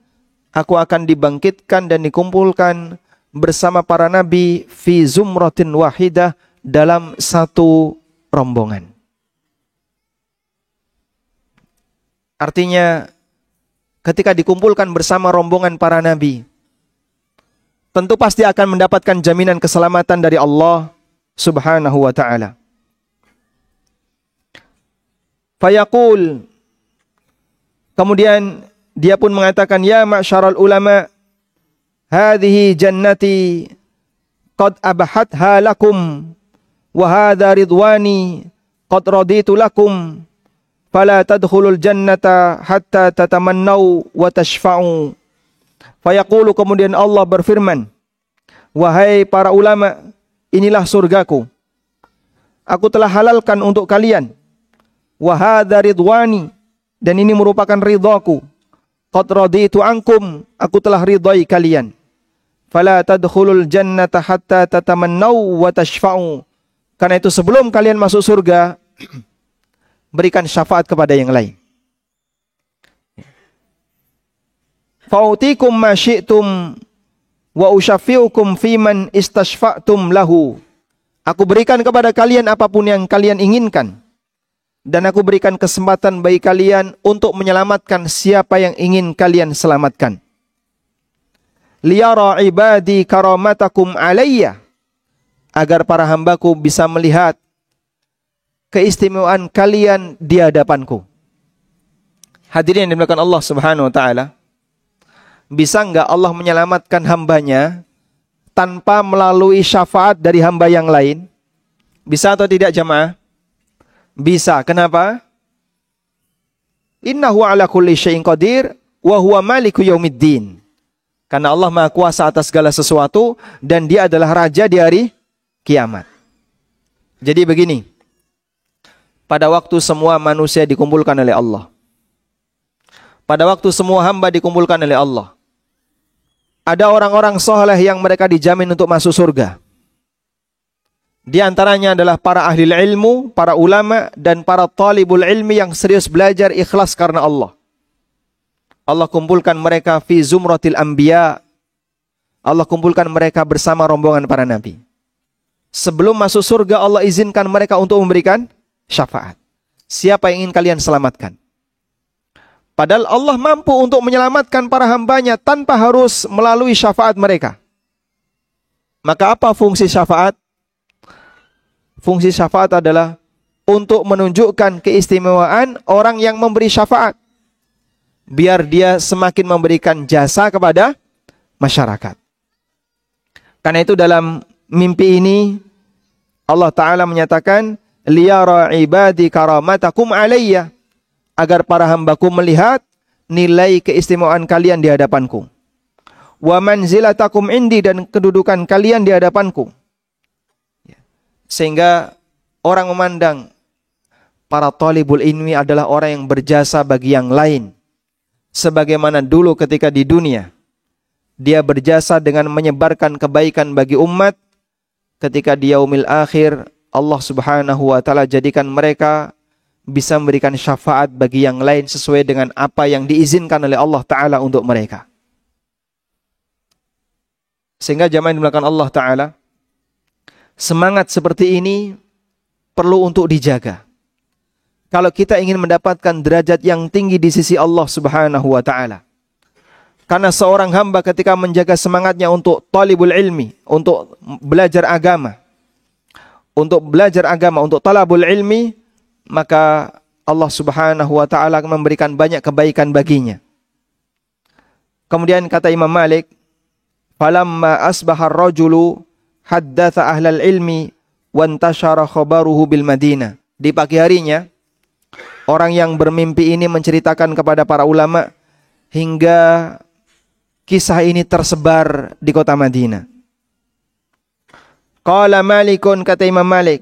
aku akan dibangkitkan dan dikumpulkan bersama para nabi fi zumratin wahidah, dalam satu rombongan. Artinya ketika dikumpulkan bersama rombongan para nabi, tentu pasti akan mendapatkan jaminan keselamatan dari Allah Subhanahu wa ta'ala. Fayaqul, kemudian dia pun mengatakan, ya ma'syaral ulama, hadhihi jannati qad abahatha lakum wa hadha ridwani qad raditu lakum fala tadkhulul jannata hatta tatamannau wa tashfa'u. Fayaqulu, kemudian Allah berfirman, wahai para ulama, inilah surgaku. Aku telah halalkan untuk kalian. Wa hadza ridwani, dan ini merupakan ridhaku. Qad raditu ankum, aku telah ridai kalian. Fala tadkhulul jannata hatta tatamannau wa tashfa'u. Karena itu sebelum kalian masuk surga, berikan syafaat kepada yang lain. Fa'utikum ma syi'tum wa usyaffi'ukum fiman istashfa'tum lahu. Aku berikan kepada kalian apapun yang kalian inginkan, dan aku berikan kesempatan bagi kalian untuk menyelamatkan siapa yang ingin kalian selamatkan. Liyara ibadi karamatakum alayya, agar para hambaku bisa melihat keistimewaan kalian di hadapanku. Hadirin yang dimuliakan Allah Subhanahu wa ta'ala, bisa enggak Allah menyelamatkan hambanya tanpa melalui syafaat dari hamba yang lain? Bisa atau tidak jamaah? Bisa. Kenapa? Innahu ala kulli syai'in qadir wa huwa maliku yaumiddin. Karena Allah Maha Kuasa atas segala sesuatu dan Dia adalah raja di hari kiamat. Jadi begini, pada waktu semua manusia dikumpulkan oleh Allah, pada waktu semua hamba dikumpulkan oleh Allah, ada orang-orang soleh yang mereka dijamin untuk masuk surga. Di antaranya adalah para ahli ilmu, para ulama, dan para talibul ilmi yang serius belajar ikhlas karena Allah. Allah kumpulkan mereka fi zumratil anbiya. Allah kumpulkan mereka bersama rombongan para nabi. Sebelum masuk surga, Allah izinkan mereka untuk memberikan syafaat. Siapa yang ingin kalian selamatkan? Padahal Allah mampu untuk menyelamatkan para hambanya tanpa harus melalui syafaat mereka. Maka apa fungsi syafaat? Fungsi syafaat adalah untuk menunjukkan keistimewaan orang yang memberi syafaat, biar dia semakin memberikan jasa kepada masyarakat. Karena itu dalam mimpi ini Allah Ta'ala menyatakan, liyara ibadi karamatakum alayya, agar para hambaku melihat nilai keistimewaan kalian di hadapanku. Wa manzilatakum indi, dan kedudukan kalian di hadapanku. Sehingga orang memandang para talibul ilmi adalah orang yang berjasa bagi yang lain. sebagaimana dulu ketika di dunia dia berjasa dengan menyebarkan kebaikan bagi umat, ketika di yaumil akhir Allah Subhanahu wa taala jadikan mereka bisa memberikan syafaat bagi yang lain sesuai dengan apa yang diizinkan oleh Allah taala untuk mereka. Sehingga jamaah yang dimuliakan Allah taala, semangat seperti ini perlu untuk dijaga. Kalau kita ingin mendapatkan derajat yang tinggi di sisi Allah Subhanahu wa taala. Karena seorang hamba ketika menjaga semangatnya untuk talibul ilmi, untuk belajar agama, untuk talabul ilmi, maka Allah Subhanahu wa taala akan memberikan banyak kebaikan baginya. Kemudian kata Imam Malik, "Falamma asbaha ar-rajulu haddatsa ahlal ilmi wa intashara khabaruhu bil Madinah." Di pagi harinya, orang yang bermimpi ini menceritakan kepada para ulama hingga kisah ini tersebar di kota Madinah. Qala Malikun, kata Imam Malik,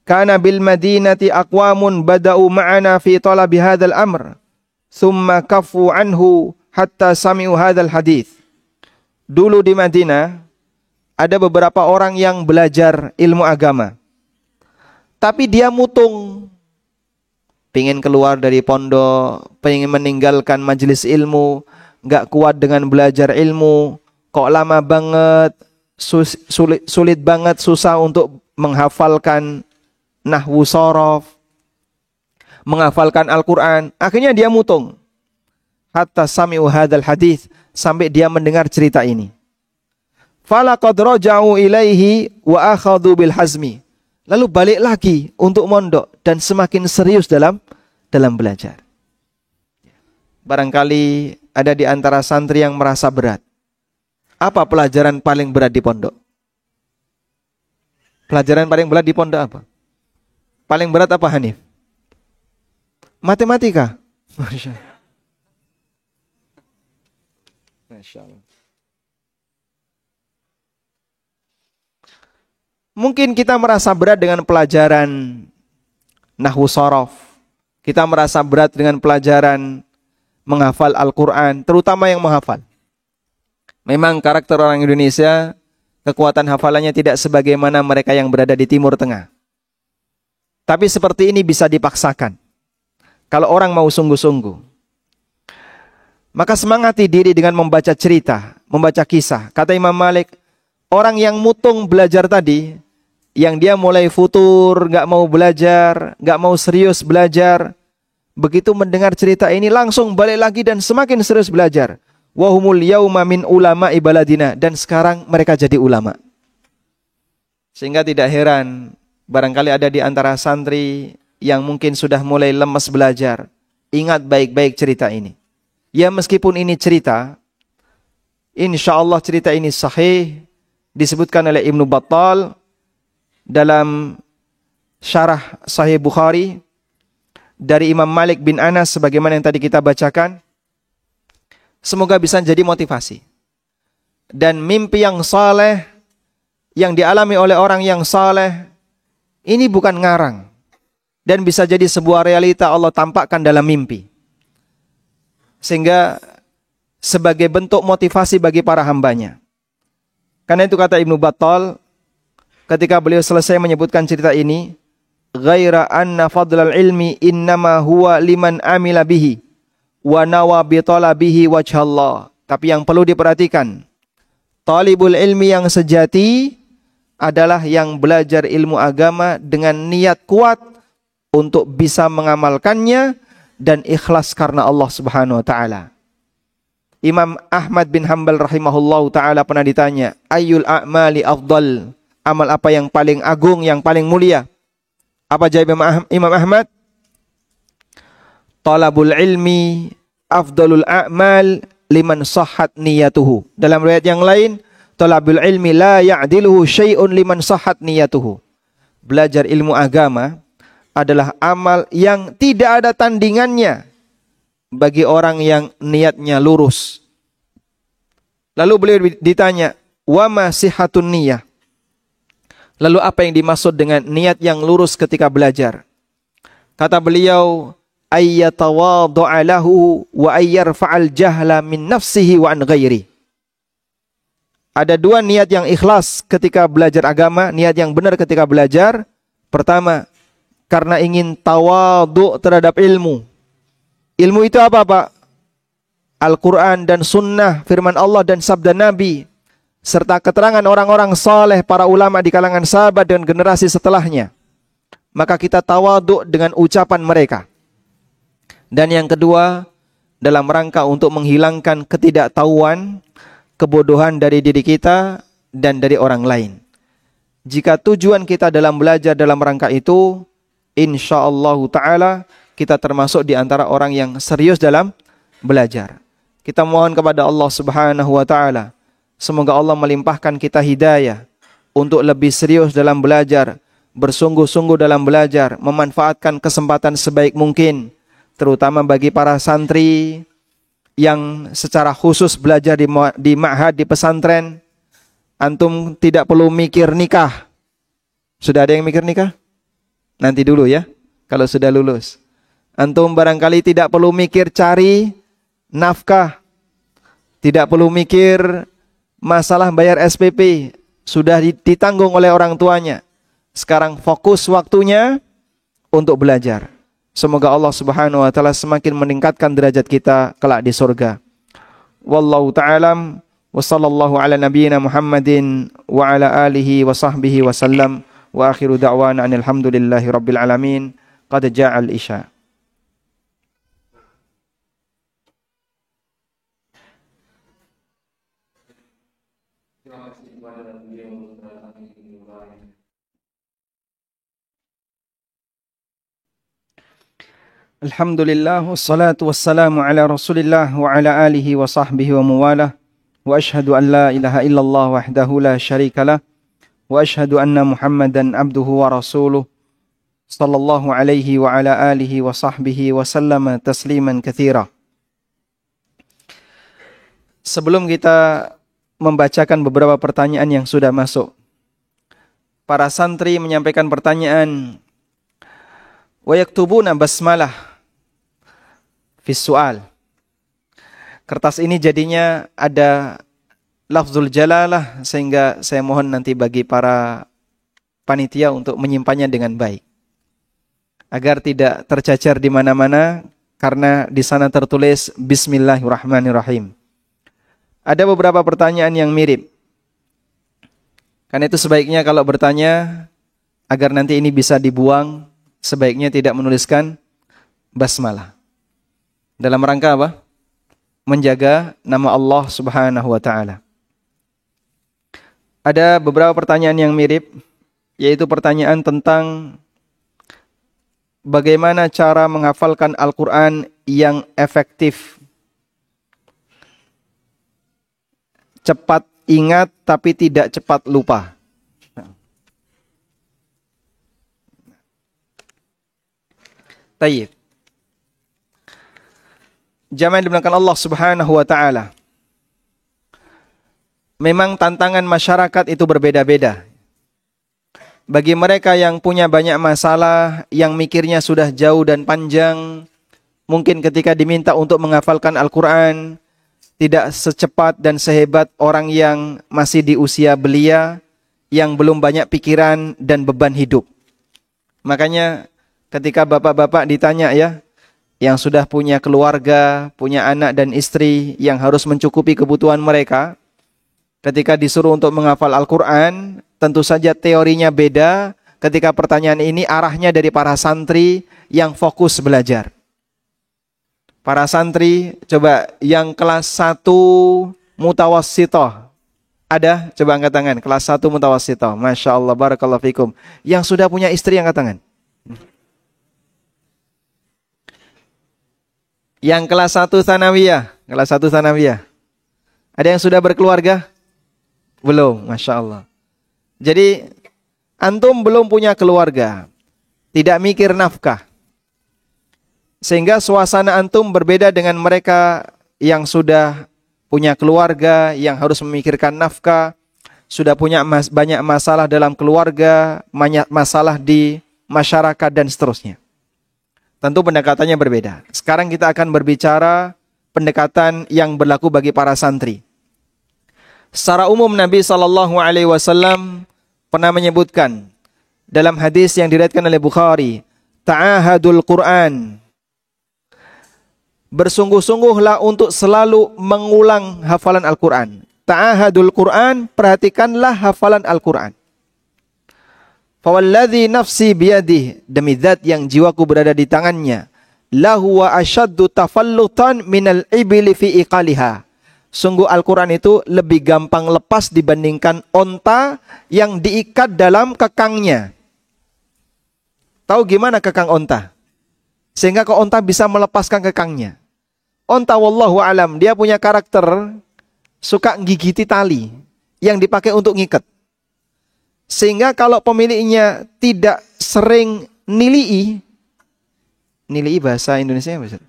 kana bil Madinati aqwamun bada'u ma'ana fi talabi hadzal amr, thumma kafu anhu hatta sami'u hadzal hadits. Dulu di Madinah ada beberapa orang yang belajar ilmu agama, tapi dia mutung, pengen keluar dari pondok, pengen meninggalkan majelis ilmu, gak kuat dengan belajar ilmu, kok lama banget, sulit banget, susah untuk menghafalkan nahwu shorof, menghafalkan Al-Quran. Akhirnya dia mutung. Hatta sami'u hadzal hadits, sampai dia mendengar cerita ini. Falaqad raja'u ilaihi wa akhadhu bil hazmi. Lalu balik lagi untuk mondok dan semakin serius dalam belajar. Barangkali ada di antara santri yang merasa berat. Apa pelajaran paling berat di pondok? Pelajaran paling berat di pondok apa? Paling berat apa, Hanif? Matematika. Masya Allah. Masya Allah. Mungkin kita merasa berat dengan pelajaran nahwu shorof. Kita merasa berat dengan pelajaran menghafal Al-Quran, terutama yang menghafal. Memang karakter orang Indonesia, kekuatan hafalannya tidak sebagaimana mereka yang berada di Timur Tengah. Tapi seperti ini bisa dipaksakan. Kalau orang mau sungguh-sungguh. Maka semangati diri dengan membaca cerita, membaca kisah. Kata Imam Malik, orang yang mutung belajar tadi, yang dia mulai futur, gak mau belajar, gak mau serius belajar, begitu mendengar cerita ini langsung balik lagi dan semakin serius belajar. Wahumul yauma min ulama ibaladina, dan sekarang mereka jadi ulama. Sehingga tidak heran barangkali ada di antara santri yang mungkin sudah mulai lemas belajar. Ingat baik-baik cerita ini. Ya meskipun ini cerita, insyaallah cerita ini sahih, disebutkan oleh Ibnu Battal dalam syarah Sahih Bukhari dari Imam Malik bin Anas sebagaimana yang tadi kita bacakan. Semoga bisa jadi motivasi. Dan mimpi yang saleh yang dialami oleh orang yang saleh ini bukan ngarang, dan bisa jadi sebuah realita Allah tampakkan dalam mimpi. Sehingga sebagai bentuk motivasi bagi para hambanya. Karena itu kata Ibnu Battal ketika beliau selesai menyebutkan cerita ini, ghaira anna fadlal ilmi innama huwa liman amila bihi wa nawa bi talabihi wajhallah. Tapi yang perlu diperhatikan, talibul ilmi yang sejati adalah yang belajar ilmu agama dengan niat kuat untuk bisa mengamalkannya dan ikhlas karena Allah Subhanahu wa taala. Imam Ahmad bin Hanbal rahimahullahu taala pernah ditanya, ayyul a'mali afdal? Amal apa yang paling agung, yang paling mulia? Apa jawab Imam Ahmad? Talabul ilmi afdalul a'mal liman sahhat niyatuhu. Dalam riwayat yang lain, talabul ilmi la ya'diluhu syai'un liman sahhat niyatuhu. Belajar ilmu agama adalah amal yang tidak ada tandingannya bagi orang yang niatnya lurus. Lalu beliau ditanya, wa ma sihhatun niyah? Lalu apa yang dimaksud dengan niat yang lurus ketika belajar? Kata beliau, ayyatawaddu'a lahu wa ayyarfa'al jahla min nafsihi wa an ghairi. Ada dua niat yang ikhlas ketika belajar agama, niat yang benar ketika belajar. Pertama, karena ingin tawadhu terhadap ilmu. Ilmu itu apa, Pak? Al-Quran dan Sunnah, firman Allah dan sabda Nabi, serta keterangan orang-orang saleh, para ulama di kalangan sahabat dan generasi setelahnya. Maka kita tawadhu dengan ucapan mereka. Dan yang kedua, dalam rangka untuk menghilangkan ketidaktahuan, kebodohan dari diri kita dan dari orang lain. Jika tujuan kita dalam belajar dalam rangka itu, insyaallah ta'ala kita termasuk di antara orang yang serius dalam belajar. Kita mohon kepada Allah Subhanahu wa ta'ala, semoga Allah melimpahkan kita hidayah untuk lebih serius dalam belajar, bersungguh-sungguh dalam belajar, memanfaatkan kesempatan sebaik mungkin, terutama bagi para santri yang secara khusus belajar di ma'had, di pesantren. Antum tidak perlu mikir nikah. Sudah ada yang mikir nikah? Nanti dulu ya, kalau sudah lulus. Antum barangkali tidak perlu mikir cari nafkah. Tidak perlu mikir masalah bayar SPP. Sudah ditanggung oleh orang tuanya. Sekarang fokus waktunya untuk belajar. Semoga Allah Subhanahu wa ta'ala semakin meningkatkan derajat kita kelak di surga. Wallahu ta'alam. Wa sallallahu ala nabiyyina Muhammadin wa ala alihi wa sahbihi wa sallam. Wa akhiru da'wana alhamdulillahi rabbil alamin. Qad ja'al isya. Alhamdulillah, wassalatu wassalamu ala rasulillah wa ala alihi wa sahbihi wa muwalah. Wa ashhadu an la ilaha illallah wahdahu la syarika lah. Wa ashhadu anna Muhammadan abduhu wa rasuluh. Sallallahu alaihi wa ala alihi wa sahbihi wa sallama tasliman katsira. Sebelum kita membacakan beberapa pertanyaan yang sudah masuk, para santri menyampaikan pertanyaan. Wa yaktubuna basmalah fi su'al. Kertas ini jadinya ada lafzul jalalah, sehingga saya mohon nanti bagi para panitia untuk menyimpannya dengan baik agar tidak tercacar di mana-mana, karena di sana tertulis Bismillahirrahmanirrahim. Ada beberapa pertanyaan yang mirip. Karena itu sebaiknya kalau bertanya, agar nanti ini bisa dibuang, sebaiknya tidak menuliskan basmalah. Dalam rangka apa? Menjaga nama Allah Subhanahu wa ta'ala. Ada beberapa pertanyaan yang mirip, yaitu pertanyaan tentang bagaimana cara menghafalkan Al-Quran yang efektif. Cepat ingat tapi tidak cepat lupa. Tayyib. Jamaah dimuliakan Allah Subhanahu wa ta'ala. Memang tantangan masyarakat itu berbeda-beda. Bagi mereka yang punya banyak masalah, yang mikirnya sudah jauh dan panjang, mungkin ketika diminta untuk menghafalkan Al-Quran, tidak secepat dan sehebat orang yang masih di usia belia, yang belum banyak pikiran dan beban hidup. Makanya ketika bapak-bapak ditanya ya, yang sudah punya keluarga, punya anak dan istri yang harus mencukupi kebutuhan mereka, ketika disuruh untuk menghafal Al-Quran, tentu saja teorinya beda ketika pertanyaan ini arahnya dari para santri yang fokus belajar. Para santri, coba yang kelas 1 mutawassithah. Ada? Coba angkat tangan. Kelas 1 mutawassithah. Masya Allah, barakallahu fikum. Yang sudah punya istri angkat tangan. Yang kelas 1 tsanawiyah, kelas 1 tsanawiyah. Ada yang sudah berkeluarga? Belum, Masya Allah. Jadi, antum belum punya keluarga, tidak mikir nafkah. Sehingga suasana antum berbeda dengan mereka yang sudah punya keluarga, yang harus memikirkan nafkah, sudah punya banyak masalah dalam keluarga, banyak masalah di masyarakat dan seterusnya. Tentu pendekatannya berbeda. Sekarang kita akan berbicara pendekatan yang berlaku bagi para santri. Secara umum Nabi SAW pernah menyebutkan dalam hadis yang diriwayatkan oleh Bukhari, ta'ahadul Quran. Bersungguh-sungguhlah untuk selalu mengulang hafalan Al-Quran. Ta'ahadul Quran, perhatikanlah hafalan Al-Quran. Fawalladzi nafsi biyadih, demi zat yang jiwaku berada di tangannya, lahu wa asyaddu tafallutan minal ibili fi iqaliha. Sungguh Al-Quran itu lebih gampang lepas dibandingkan onta yang diikat dalam kekangnya. Tahu gimana kekang onta? Sehingga kok onta bisa melepaskan kekangnya. Onta wallahu alam, dia punya karakter suka gigiti tali yang dipakai untuk ngikat. Sehingga kalau pemiliknya tidak sering nilii bahasa Indonesia apa?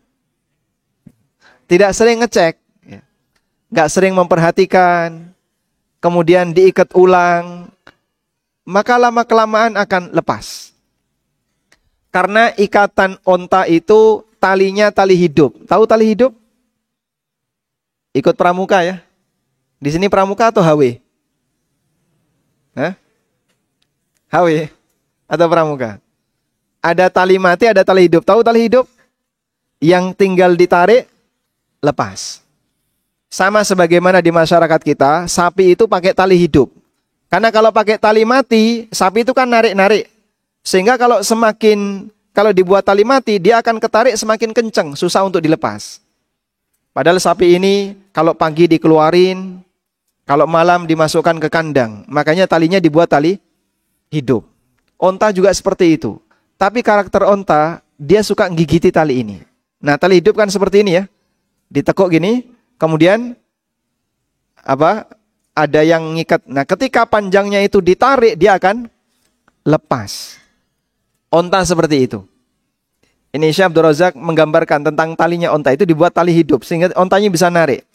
Tidak sering ngecek, nggak sering memperhatikan, kemudian diikat ulang, maka lama-kelamaan akan lepas. Karena ikatan onta itu talinya tali hidup. Tahu tali hidup? Ikut pramuka ya. Di sini pramuka atau HW? Hah? HW atau pramuka? Ada tali mati, ada tali hidup. Tahu tali hidup? Yang tinggal ditarik, lepas. Sama sebagaimana di masyarakat kita, sapi itu pakai tali hidup. Karena kalau pakai tali mati, sapi itu kan narik-narik. Sehingga kalau dibuat tali mati, dia akan ketarik semakin kencang, susah untuk dilepas. Padahal sapi ini kalau pagi dikeluarin, kalau malam dimasukkan ke kandang. Makanya talinya dibuat tali hidup. Onta juga seperti itu. Tapi karakter onta, dia suka gigiti tali ini. Nah, tali hidup kan seperti ini ya. Ditekuk gini, kemudian ada yang ngikat. Nah, ketika panjangnya itu ditarik, dia akan lepas. Onta seperti itu. Ini Syekh Abdul Razak menggambarkan tentang talinya onta itu dibuat tali hidup sehingga ontanya bisa narik.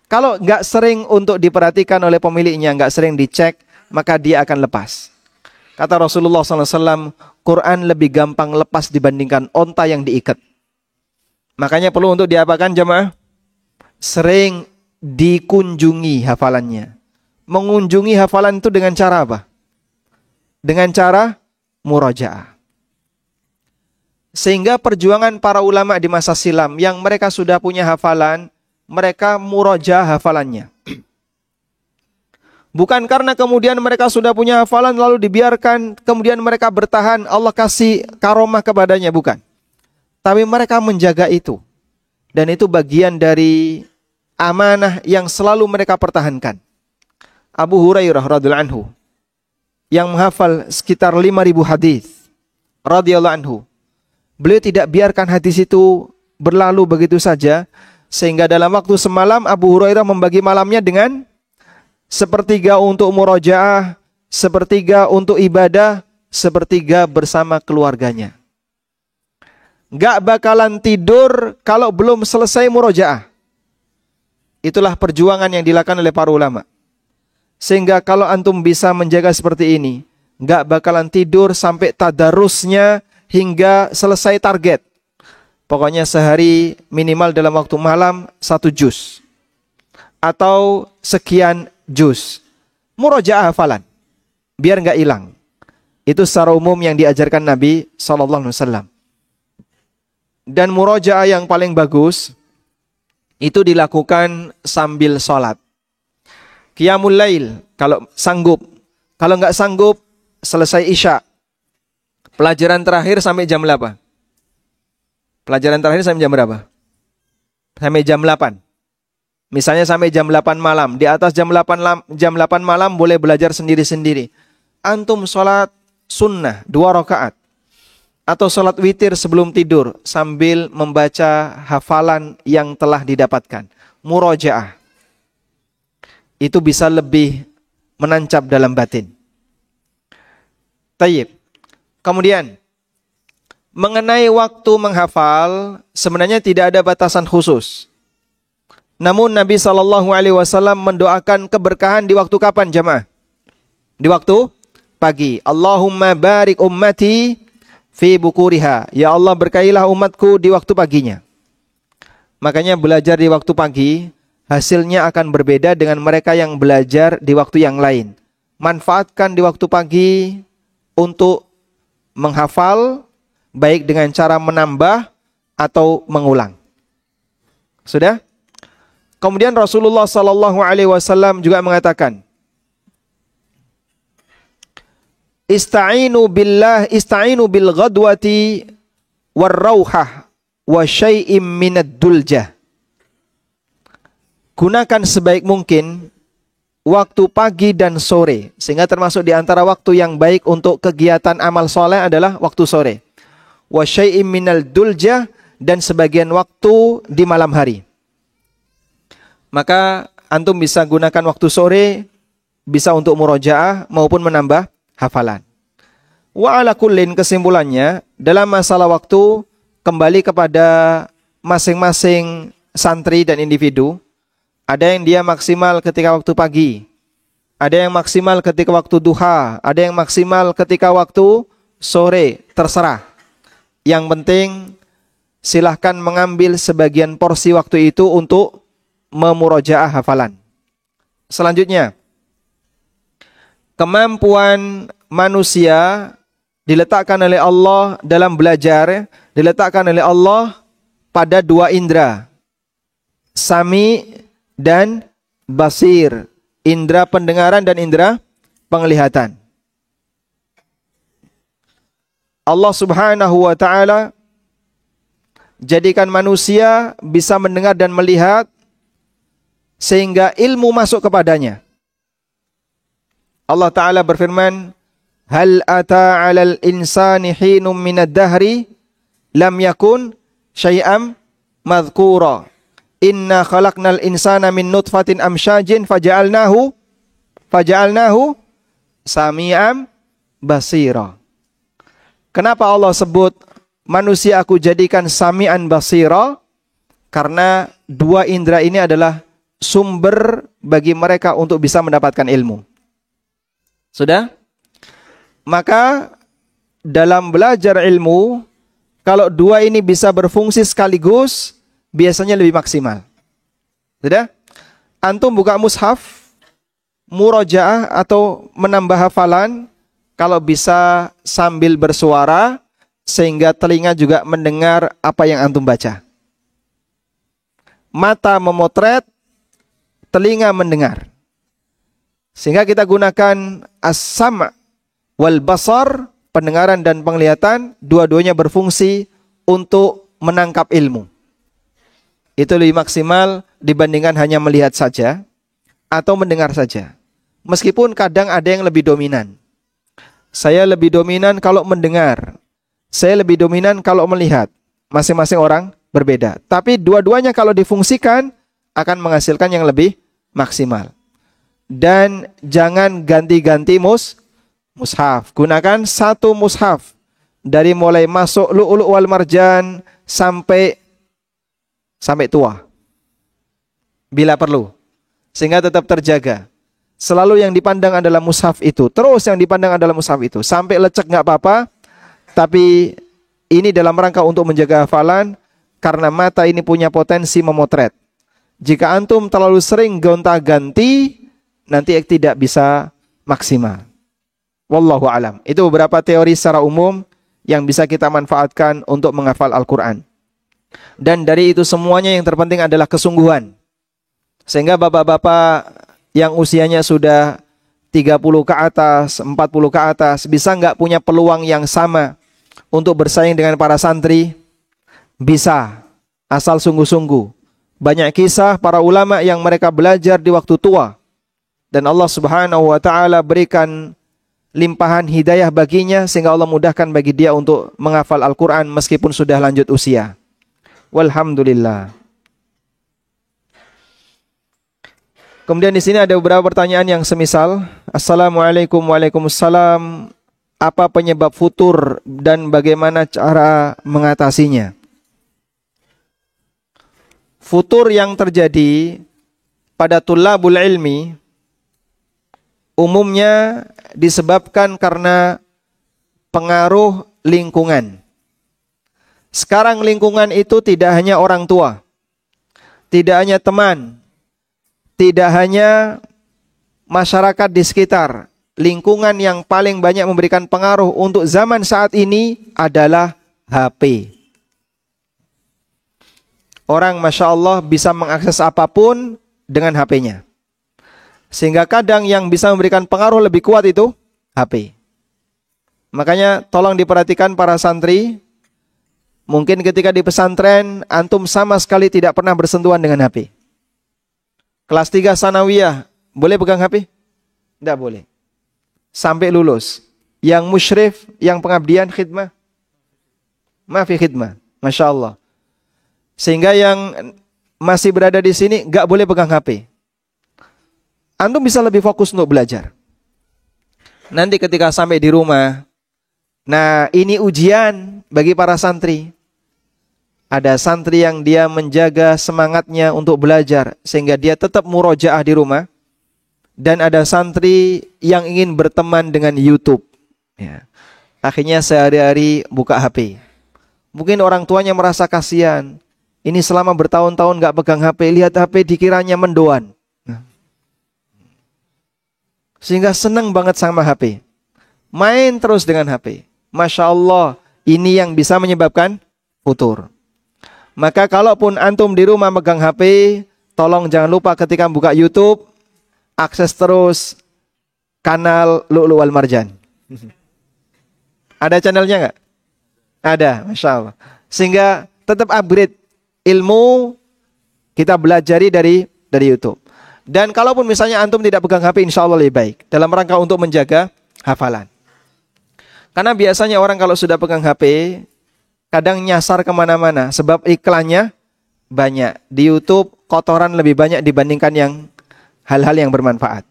Kalau nggak sering untuk diperhatikan oleh pemiliknya, nggak sering dicek, maka dia akan lepas. Kata Rasulullah SAW, Quran lebih gampang lepas dibandingkan onta yang diikat. Makanya perlu untuk diapakan jemaah? Sering dikunjungi hafalannya. Mengunjungi hafalan itu dengan cara apa? Dengan cara murajaah. Sehingga perjuangan para ulama di masa silam yang mereka sudah punya hafalan, mereka murajaah hafalannya. Bukan karena kemudian mereka sudah punya hafalan lalu dibiarkan, kemudian mereka bertahan, Allah kasih karomah kepadanya, bukan. Tapi mereka menjaga itu. Dan itu bagian dari amanah yang selalu mereka pertahankan. Abu Hurairah radhiyallahu anhu yang menghafal sekitar 5.000 hadis radhiyallahu anhu. Beliau tidak biarkan hadis itu berlalu begitu saja, sehingga dalam waktu semalam Abu Hurairah membagi malamnya dengan sepertiga untuk murajaah, sepertiga untuk ibadah, sepertiga bersama keluarganya. Gak bakalan tidur kalau belum selesai murajaah. Itulah perjuangan yang dilakukan oleh para ulama. Sehingga kalau antum bisa menjaga seperti ini, gak bakalan tidur sampai tadarusnya hingga selesai target. Pokoknya sehari minimal dalam waktu malam 1 juz. Atau sekian juz. Murajaah hafalan. Biar gak hilang. Itu secara umum yang diajarkan Nabi SAW. Dan murajaah yang paling bagus itu dilakukan sambil sholat. Qiyamul lail kalau sanggup. Kalau nggak sanggup, selesai isya. Pelajaran terakhir sampai jam berapa? Pelajaran terakhir sampai jam berapa? Sampai jam 8. Misalnya sampai jam 8 malam. Di atas jam 8 malam boleh belajar sendiri-sendiri. Antum sholat sunnah 2 rakaat. Atau sholat witir sebelum tidur sambil membaca hafalan yang telah didapatkan. Murajaah. Itu bisa lebih menancap dalam batin. Tayyib. Kemudian, mengenai waktu menghafal, sebenarnya tidak ada batasan khusus. Namun Nabi SAW mendoakan keberkahan di waktu kapan jamaah? Di waktu pagi. Allahumma barik ummati fi bukuriha. Ya Allah, berkailah umatku di waktu paginya. Makanya belajar di waktu pagi hasilnya akan berbeda dengan mereka yang belajar di waktu yang lain. Manfaatkan di waktu pagi untuk menghafal, baik dengan cara menambah atau mengulang. Sudah? Kemudian Rasulullah sallallahu alaihi wasallam juga mengatakan, Ista'inu bil ghadwati war rauhah wa syai'im minad duljah. Gunakan sebaik mungkin waktu pagi dan sore, sehingga termasuk di antara waktu yang baik untuk kegiatan amal soleh adalah waktu sore. Wa syai'im minal duljah, dan sebagian waktu di malam hari. Maka antum bisa gunakan waktu sore, bisa untuk murojaah maupun menambah hafalan. Wa ala kullin, kesimpulannya, dalam masalah waktu kembali kepada masing-masing santri dan individu. Ada yang dia maksimal ketika waktu pagi, ada yang maksimal ketika waktu duha, ada yang maksimal ketika waktu sore, terserah. Yang penting silahkan mengambil sebagian porsi waktu itu untuk memurojaah hafalan. Selanjutnya, kemampuan manusia diletakkan oleh Allah dalam belajar, diletakkan oleh Allah pada dua indera, sami dan basir, indera pendengaran dan indera penglihatan. Allah Subhanahu wa ta'ala jadikan manusia bisa mendengar dan melihat sehingga ilmu masuk kepadanya. Allah Ta'ala berfirman, Hal ata 'alal insani hinum minad dahri lam yakun syai'am madhkura. Inna khalaqnal insana min nutfatin amsyajin faja'alnahu sami'am basira. Kenapa Allah sebut manusia aku jadikan sami'an basira? Karena dua indera ini adalah sumber bagi mereka untuk bisa mendapatkan ilmu. Sudah? Maka dalam belajar ilmu, kalau dua ini bisa berfungsi sekaligus, biasanya lebih maksimal. Sudah? Antum buka mushaf, murojaah atau menambah hafalan, kalau bisa sambil bersuara, sehingga telinga juga mendengar apa yang antum baca. Mata memotret, telinga mendengar. Sehingga kita gunakan as-sam' wal basar, pendengaran dan penglihatan, dua-duanya berfungsi untuk menangkap ilmu. Itu lebih maksimal dibandingkan hanya melihat saja atau mendengar saja. Meskipun kadang ada yang lebih dominan. Saya lebih dominan kalau mendengar. Saya lebih dominan kalau melihat. Masing-masing orang berbeda. Tapi dua-duanya kalau difungsikan akan menghasilkan yang lebih maksimal. Dan jangan ganti-ganti mushaf. Gunakan satu mushaf. Dari mulai masuk lu'lu' wal marjan sampai tua. Bila perlu. Sehingga tetap terjaga. Selalu yang dipandang adalah mushaf itu. Terus yang dipandang adalah mushaf itu. Sampai lecek nggak apa-apa. Tapi ini dalam rangka untuk menjaga hafalan. Karena mata ini punya potensi memotret. Jika antum terlalu sering gonta-ganti, nanti tidak bisa maksimal. Wallahu alam. Itu beberapa teori secara umum yang bisa kita manfaatkan untuk menghafal Al-Quran. Dan dari itu semuanya yang terpenting adalah kesungguhan. Sehingga bapak-bapak yang usianya sudah 30 ke atas, 40 ke atas, bisa nggak punya peluang yang sama untuk bersaing dengan para santri? Bisa, asal sungguh-sungguh. Banyak kisah para ulama yang mereka belajar di waktu tua. Dan Allah Subhanahu wa ta'ala berikan limpahan hidayah baginya sehingga Allah mudahkan bagi dia untuk menghafal Al-Quran meskipun sudah lanjut usia. Walhamdulillah. Kemudian di sini ada beberapa pertanyaan yang semisal. Assalamualaikum, waalaikumsalam. Apa penyebab futur dan bagaimana cara mengatasinya? Futur yang terjadi pada tulabul ilmi umumnya disebabkan karena pengaruh lingkungan. Sekarang lingkungan itu tidak hanya orang tua, tidak hanya teman, tidak hanya masyarakat di sekitar. Lingkungan yang paling banyak memberikan pengaruh untuk zaman saat ini adalah HP. Orang Masya Allah bisa mengakses apapun dengan HP-nya. Sehingga kadang yang bisa memberikan pengaruh lebih kuat itu HP. Makanya tolong diperhatikan para santri. Mungkin ketika di pesantren antum sama sekali tidak pernah bersentuhan dengan HP. Kelas 3 sanawiyah boleh pegang HP? Tidak boleh. Sampai lulus. Yang musyrif, yang pengabdian khidmah, maafi khidmah. Masya Allah. Sehingga yang masih berada di sini gak boleh pegang HP. Antum bisa lebih fokus untuk belajar. Nanti ketika sampai di rumah, nah ini ujian bagi para santri. Ada santri yang dia menjaga semangatnya untuk belajar sehingga dia tetap murojaah di rumah. Dan ada santri yang ingin berteman dengan YouTube. Ya. Akhirnya sehari-hari buka HP. Mungkin orang tuanya merasa kasihan. Ini selama bertahun-tahun gak pegang HP, lihat HP dikiranya mendoan. Nah. Sehingga senang banget sama HP. Main terus dengan HP. Masya Allah, ini yang bisa menyebabkan futur. Maka kalaupun antum di rumah megang HP, tolong jangan lupa ketika buka YouTube, akses terus kanal Lu'lu' wal Marjan. Ada channelnya nggak? Ada, Masya Allah. Sehingga tetap upgrade ilmu kita belajari dari YouTube. Dan kalaupun misalnya antum tidak pegang HP, insya Allah lebih baik. Dalam rangka untuk menjaga hafalan. Karena biasanya orang kalau sudah pegang HP, kadang nyasar kemana-mana. Sebab iklannya banyak. Di YouTube kotoran lebih banyak dibandingkan yang hal-hal yang bermanfaat.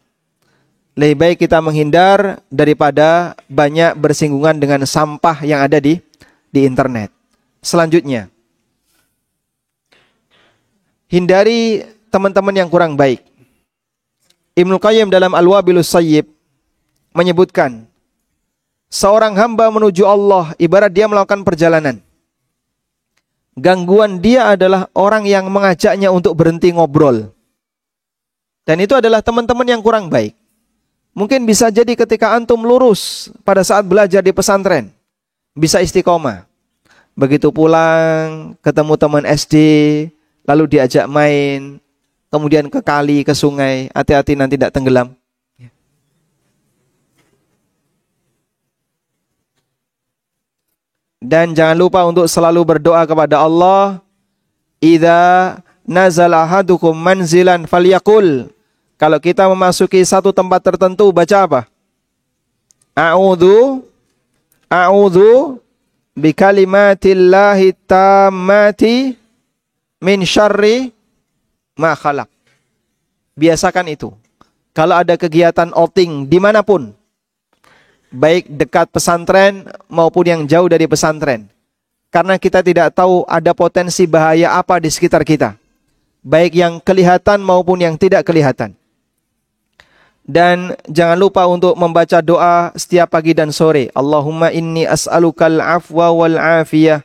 Lebih baik kita menghindar daripada banyak bersinggungan dengan sampah yang ada di internet. Selanjutnya, hindari teman-teman yang kurang baik. Ibnu Qayyim dalam Al-Wabilus Sayyib menyebutkan, seorang hamba menuju Allah ibarat dia melakukan perjalanan. Gangguan dia adalah orang yang mengajaknya untuk berhenti ngobrol. Dan itu adalah teman-teman yang kurang baik. Mungkin bisa jadi ketika antum lurus pada saat belajar di pesantren, bisa istiqomah. Begitu pulang, ketemu teman SD, lalu diajak main, kemudian ke kali, ke sungai, hati-hati nanti tidak tenggelam. Dan jangan lupa untuk selalu berdoa kepada Allah. Idza nazala ahadukum manzilan falyaqul. Kalau kita memasuki satu tempat tertentu, baca apa? A'udzu bikalimatillahi tammati min syarri ma khalaq. Biasakan itu. Kalau ada kegiatan outing dimanapun, baik dekat pesantren maupun yang jauh dari pesantren. Karena kita tidak tahu ada potensi bahaya apa di sekitar kita. Baik yang kelihatan maupun yang tidak kelihatan. Dan jangan lupa untuk membaca doa setiap pagi dan sore. Allahumma inni as'alukal afwa wal afiyah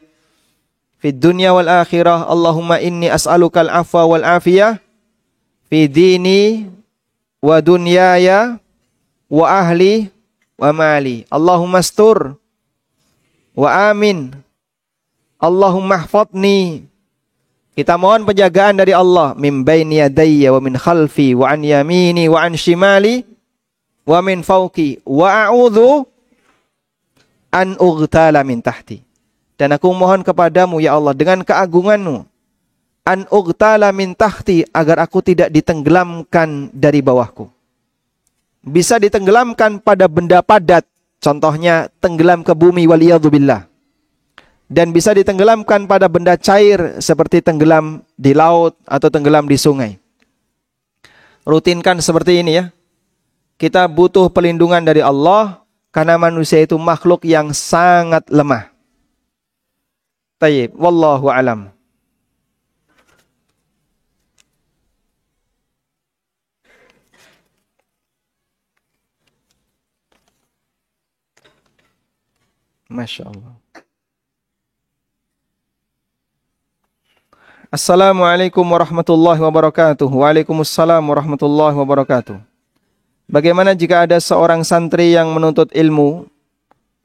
fid dunya wal akhirah. Allahumma inni as'alukal afwa wal afiyah fi dini wa dunyaya wa ahli wa mali. Allahumma astur wa amin. Allahumma hfadni. Kita mohon penjagaan dari Allah. Min baini yadayya wa min khalfi wa an yamini wa an shimali wa min fawqi wa a'udhu an ughtala min tahti. Dan aku mohon kepadamu ya Allah dengan keagunganmu, an ughtala min tahti, agar aku tidak ditenggelamkan dari bawahku. Bisa ditenggelamkan pada benda padat, contohnya tenggelam ke bumi waliyadzubillah. Dan bisa ditenggelamkan pada benda cair seperti tenggelam di laut atau tenggelam di sungai. Rutinkan seperti ini ya. Kita butuh pelindungan dari Allah karena manusia itu makhluk yang sangat lemah. Tayyib, wallahu alam. Masya Allah. Assalamualaikum warahmatullahi wabarakatuh. Waalaikumsalam warahmatullahi wabarakatuh. Bagaimana jika ada seorang santri yang menuntut ilmu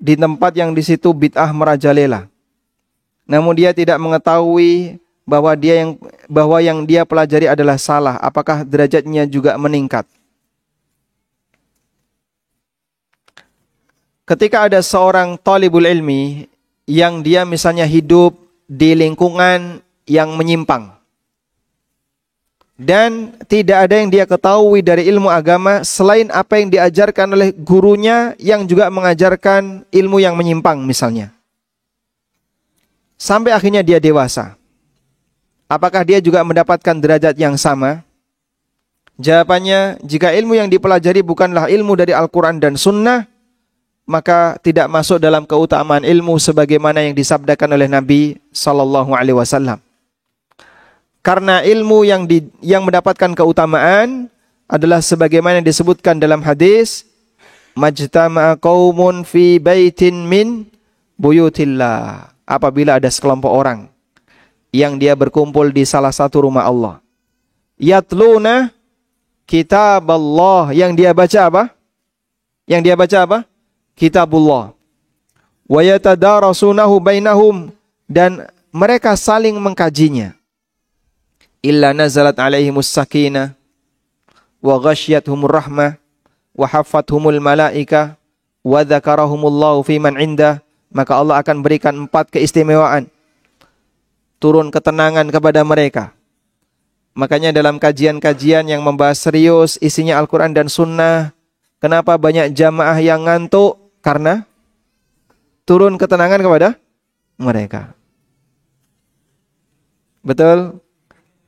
di tempat yang di situ bid'ah merajalela, namun dia tidak mengetahui bahwa yang dia pelajari adalah salah, apakah derajatnya juga meningkat? Ketika ada seorang talibul ilmi yang dia misalnya hidup di lingkungan yang menyimpang dan tidak ada yang dia ketahui dari ilmu agama selain apa yang diajarkan oleh gurunya yang juga mengajarkan ilmu yang menyimpang misalnya, sampai akhirnya dia dewasa, apakah dia juga mendapatkan derajat yang sama? Jawabannya, jika ilmu yang dipelajari bukanlah ilmu dari Al-Quran dan Sunnah, maka tidak masuk dalam keutamaan ilmu sebagaimana yang disabdakan oleh Nabi Sallallahu Alaihi Wasallam. Karena ilmu yang mendapatkan keutamaan adalah sebagaimana yang disebutkan dalam hadis, majtama'a qaumun fi baitin min buyutillah. Apabila ada sekelompok orang yang dia berkumpul di salah satu rumah Allah, yatluna kitab Allah, yang dia baca apa? Yang dia baca apa? Kitabullah. Wa yatadarasunahu bainahum, dan mereka saling mengkajinya. Illa nazalat alaihimus sakinah wa ghasyiyatuhumur rahmah wa haffathumul malaika wa dzakarahumullahu fi man indah. Maka Allah akan berikan 4 keistimewaan. Turun ketenangan kepada mereka. Makanya dalam kajian-kajian yang membahas serius isinya Al-Quran dan Sunnah, kenapa banyak jamaah yang ngantuk? Karena turun ketenangan kepada mereka. Betul?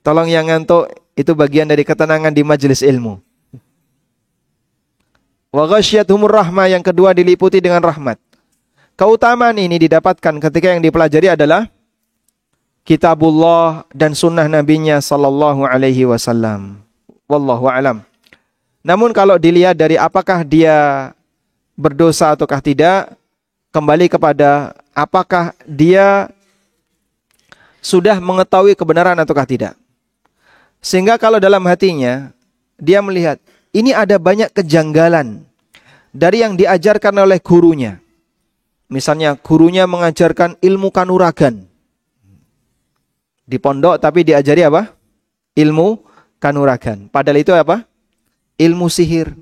Tolong yang ngantuk, itu bagian dari ketenangan di majelis ilmu. Wa ghasyiyatuhumur rahmah, yang kedua diliputi dengan rahmat. Keutamaan ini didapatkan ketika yang dipelajari adalah Kitabullah dan sunnah nabinya sallallahu alaihi wasallam. Wallahu alam. Namun kalau dilihat dari apakah dia berdosa ataukah tidak, kembali kepada apakah dia sudah mengetahui kebenaran ataukah tidak. Sehingga kalau dalam hatinya dia melihat ini ada banyak kejanggalan dari yang diajarkan oleh gurunya. Misalnya gurunya mengajarkan ilmu kanuragan di pondok, tapi diajari apa? Ilmu kanuragan. Padahal itu apa? Ilmu sihir.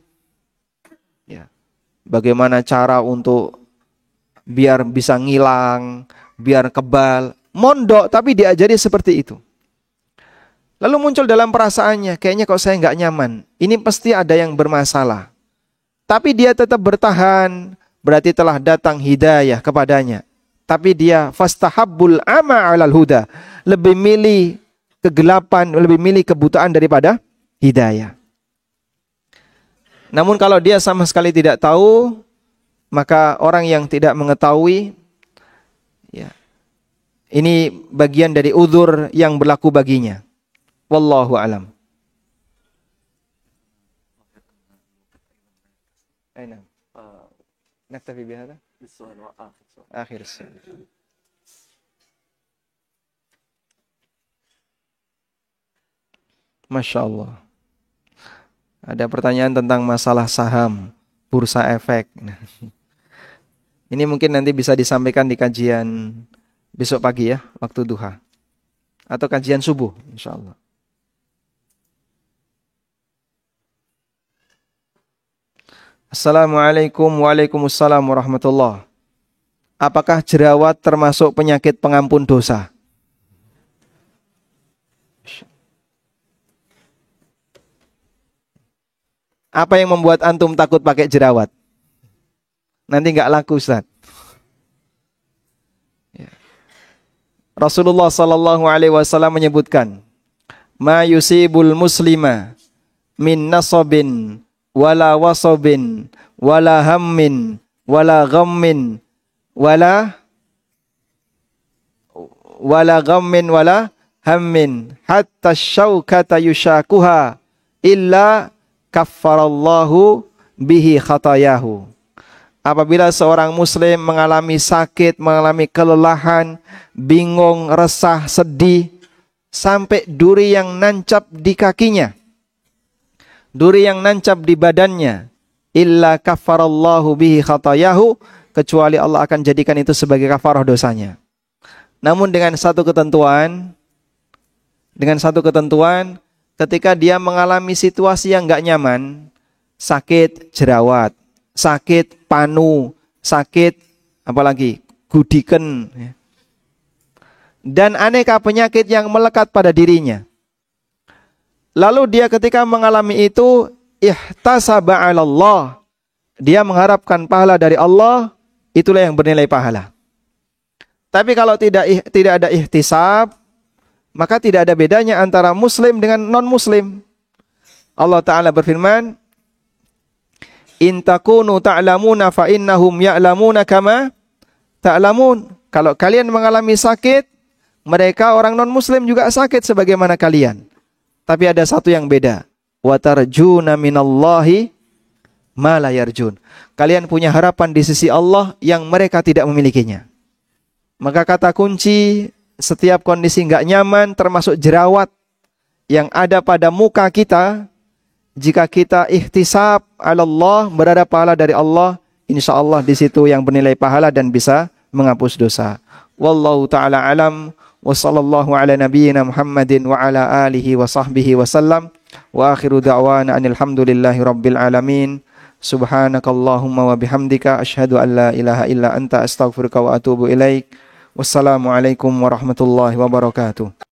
Ya. Bagaimana cara untuk biar bisa ngilang, biar kebal. Mondok tapi diajari seperti itu. Lalu muncul dalam perasaannya, kayaknya kok saya nggak nyaman. Ini pasti ada yang bermasalah. Tapi dia tetap bertahan, berarti telah datang hidayah kepadanya. Tapi dia fastahabbul ama 'alal huda, lebih milih kegelapan, lebih milih kebutaan daripada hidayah. Namun kalau dia sama sekali tidak tahu, maka orang yang tidak mengetahui, ya, ini bagian dari uzur yang berlaku baginya. Wallahu alam. Aina. Naktafi bihadza? Bis-su'al wa akhir su'al. Masya Allah. Ada pertanyaan tentang masalah saham, bursa efek. Ini mungkin nanti bisa disampaikan di kajian besok pagi ya, waktu duha. Atau kajian subuh, insya Allah. Assalamualaikum waalaikumsalam warahmatullah. Apakah jerawat termasuk penyakit pengampun dosa? Apa yang membuat antum takut pakai jerawat? Nanti nggak laku, Ustaz. Ya. Rasulullah sallallahu alaihi wasallam menyebutkan, "Ma yusibul muslima min nasabin wala wasabin wala hammin wala ghammin wala ghammin wala hammin hatta syaukata yushakuha illa kaffarallahu bihi khatayahu." apabila seorang muslim mengalami sakit, mengalami kelelahan, bingung, resah, sedih, sampai duri yang nancap di kakinya, duri yang nancap di badannya, illa kaffarallahu bihi khatayahu, kecuali Allah akan jadikan itu sebagai kafarah dosanya. Namun dengan satu ketentuan, ketika dia mengalami situasi yang enggak nyaman, sakit jerawat, sakit panu, sakit apalagi gudiken, dan aneka penyakit yang melekat pada dirinya. Lalu dia ketika mengalami itu, ihtasaba 'ala Allah, dia mengharapkan pahala dari Allah, itulah yang bernilai pahala. Tapi kalau tidak ada ihtisab, maka tidak ada bedanya antara muslim dengan non-muslim. Allah Ta'ala berfirman, in takunu ta'lamuna fa innahum ya'lamuna kama ta'lamun. Kalau kalian mengalami sakit, mereka orang non-muslim juga sakit sebagaimana kalian. Tapi ada satu yang beda. Wa tarjuna minallahi ma la yarjun. Kalian punya harapan di sisi Allah yang mereka tidak memilikinya. Maka kata kunci setiap kondisi enggak nyaman, termasuk jerawat yang ada pada muka kita, jika kita ihtisab 'ala Allah, berharap pahala dari Allah, insyaallah di situ yang bernilai pahala dan bisa menghapus dosa. Wallahu taala alam, wa sallallahu ala nabiyyina Muhammadin wa ala alihi wa sahbihi wasallam, wa akhiru da'wana anil hamdulillahi rabbil alamin. Subhanakallahumma wa bihamdika asyhadu an la ilaha illa anta astaghfiruka wa atubu ilaik. Wassalamualaikum warahmatullahi wabarakatuh.